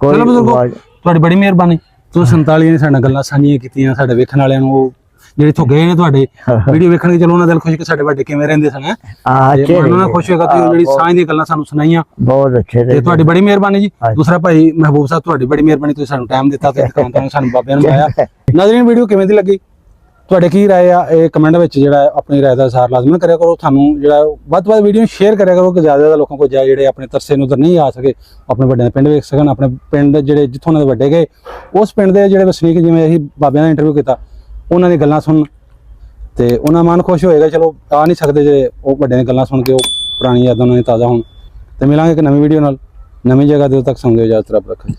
ਕੋਈ ਚਲੋ ਬਜ਼ੁਰਗੋ ਆਵਾਜ਼- ਤੁਹਾਡੀ ਬੜੀ ਮਿਹਰਬਾਨੀ ਤੁਸੀਂ 47 ਨੇ ਸਾਡੇ ਨਾਲ ਗੱਲਾਂ ਸਾਂਝੀਆਂ ਕੀਤੀਆਂ ਸਾਡੇ ਵੇਖਣ ਵਾਲਿਆਂ ਨੂੰ ਉਹ ਜਿਹੜੇ ਇੱਥੋਂ ਗਏ ਨੇ ਤੁਹਾਡੇ ਵੀਡੀਓ ਵੇਖਣਗੇ ਚਲੋ ਉਹਨਾਂ ਦਿਲ ਖੁਸ਼ ਕਿ ਸਾਡੇ ਵੱਡੇ ਕਿਵੇਂ ਰਹਿੰਦੇ ਸਨ ਹੈਂ। ਹਾਂ ਤੇ ਅੱਛੇ ਮਨ ਉਹਨਾਂ ਨੇ। ਖੁਸ਼ ਹੋਏਗਾ ਤੁਸੀਂ ਜਿਹੜੀ ਸਾਂਝ ਦੀਆਂ ਗੱਲਾਂ ਸਾਨੂੰ ਸੁਣਾਈਆਂ ਬਹੁਤ ਅੱਛੇ ਤੇ ਨੇ ਤੁਹਾਡੀ ਬੜੀ ਮਿਹਰਬਾਨੀ ਜੀ ਹਾਂਜੀ। ਦੂਸਰਾ ਭਾਈ ਮਹਿਬੂਬ ਸਾਹਿਬ ਤੁਹਾਡੀ ਬੜੀ ਮਿਹਰਬਾਨੀ ਤੁਸੀਂ ਸਾਨੂੰ ਟਾਈਮ ਦਿੱਤਾ ਤੇ ਦੁਕਾਨ ਤੋਂ ਸਾਨੂੰ ਬਾਬਿਆਂ ਨੂੰ ਆਇਆ ਨਾਜ਼ਰੀਨ ਵੀਡੀਓ ਕਿਵੇਂ ਦੀ ਲੱਗੀ ਤੁਹਾਡੇ ਕੀ ਰਾਏ ਆ ਇਹ ਕਮੈਂਟ ਵਿੱਚ ਜਿਹੜਾ ਆਪਣੀ ਰਾਏ ਦਾ ਇਜ਼ਹਾਰ ਲਾਜ਼ਮੀ ਕਰਿਆ ਕਰੋ ਤੁਹਾਨੂੰ ਜਿਹੜਾ ਵੱਧ ਤੋਂ ਵੱਧ ਵੀਡੀਓ ਸ਼ੇਅਰ ਕਰਿਆ ਕਰੋ ਕਿ ਜ਼ਿਆਦਾ ਲੋਕਾਂ ਕੋਲ ਜਾਏ ਜਿਹੜੇ ਆਪਣੇ ਤਰਸੇ ਨੂੰ ਉਧਰ ਨਹੀਂ ਆ ਸਕੇ ਆਪਣੇ ਵੱਡਿਆਂ ਦੇ ਪਿੰਡ ਵੇਖ ਸਕਣ ਆਪਣੇ ਪਿੰਡ ਜਿਹੜੇ ਜਿੱਥੋਂ ਉਹਨਾਂ ਦੇ ਵੱਡੇ ਗਏ ਉਸ ਪਿੰਡ ਦੇ ਜਿਹੜੇ ਵਸਨੀਕ ਜਿਵੇਂ ਅਸੀਂ ਬਾਬਿਆਂ ਦਾ ਇੰਟਰਵਿਊ ਕੀਤਾ ਉਹਨਾਂ ਦੀ ਗੱਲਾਂ ਸੁਣ ਤੇ ਉਹਨਾਂ ਦਾ ਮਨ ਖੁਸ਼ ਹੋਏਗਾ ਚਲੋ ਆ ਨਹੀਂ ਸਕਦੇ ਜੇ ਉਹ ਵੱਡਿਆਂ ਦੀਆਂ ਗੱਲਾਂ ਸੁਣ ਕੇ ਉਹ ਪੁਰਾਣੀ ਯਾਦਾਂ ਉਹਨਾਂ ਦੀ ਤਾਜ਼ਾ ਹੋਣ ਤੇ ਮਿਲਾਂਗੇ ਇੱਕ ਨਵੀਂ ਵੀਡੀਓ ਨਾਲ ਨਵੀਂ ਜਗ੍ਹਾ ਦੇ ਉਦੋਂ ਤੱਕ ਸਮਝੋ ਇਜਾਜ਼ਤ ਰੱਬ ਰੱਖੇ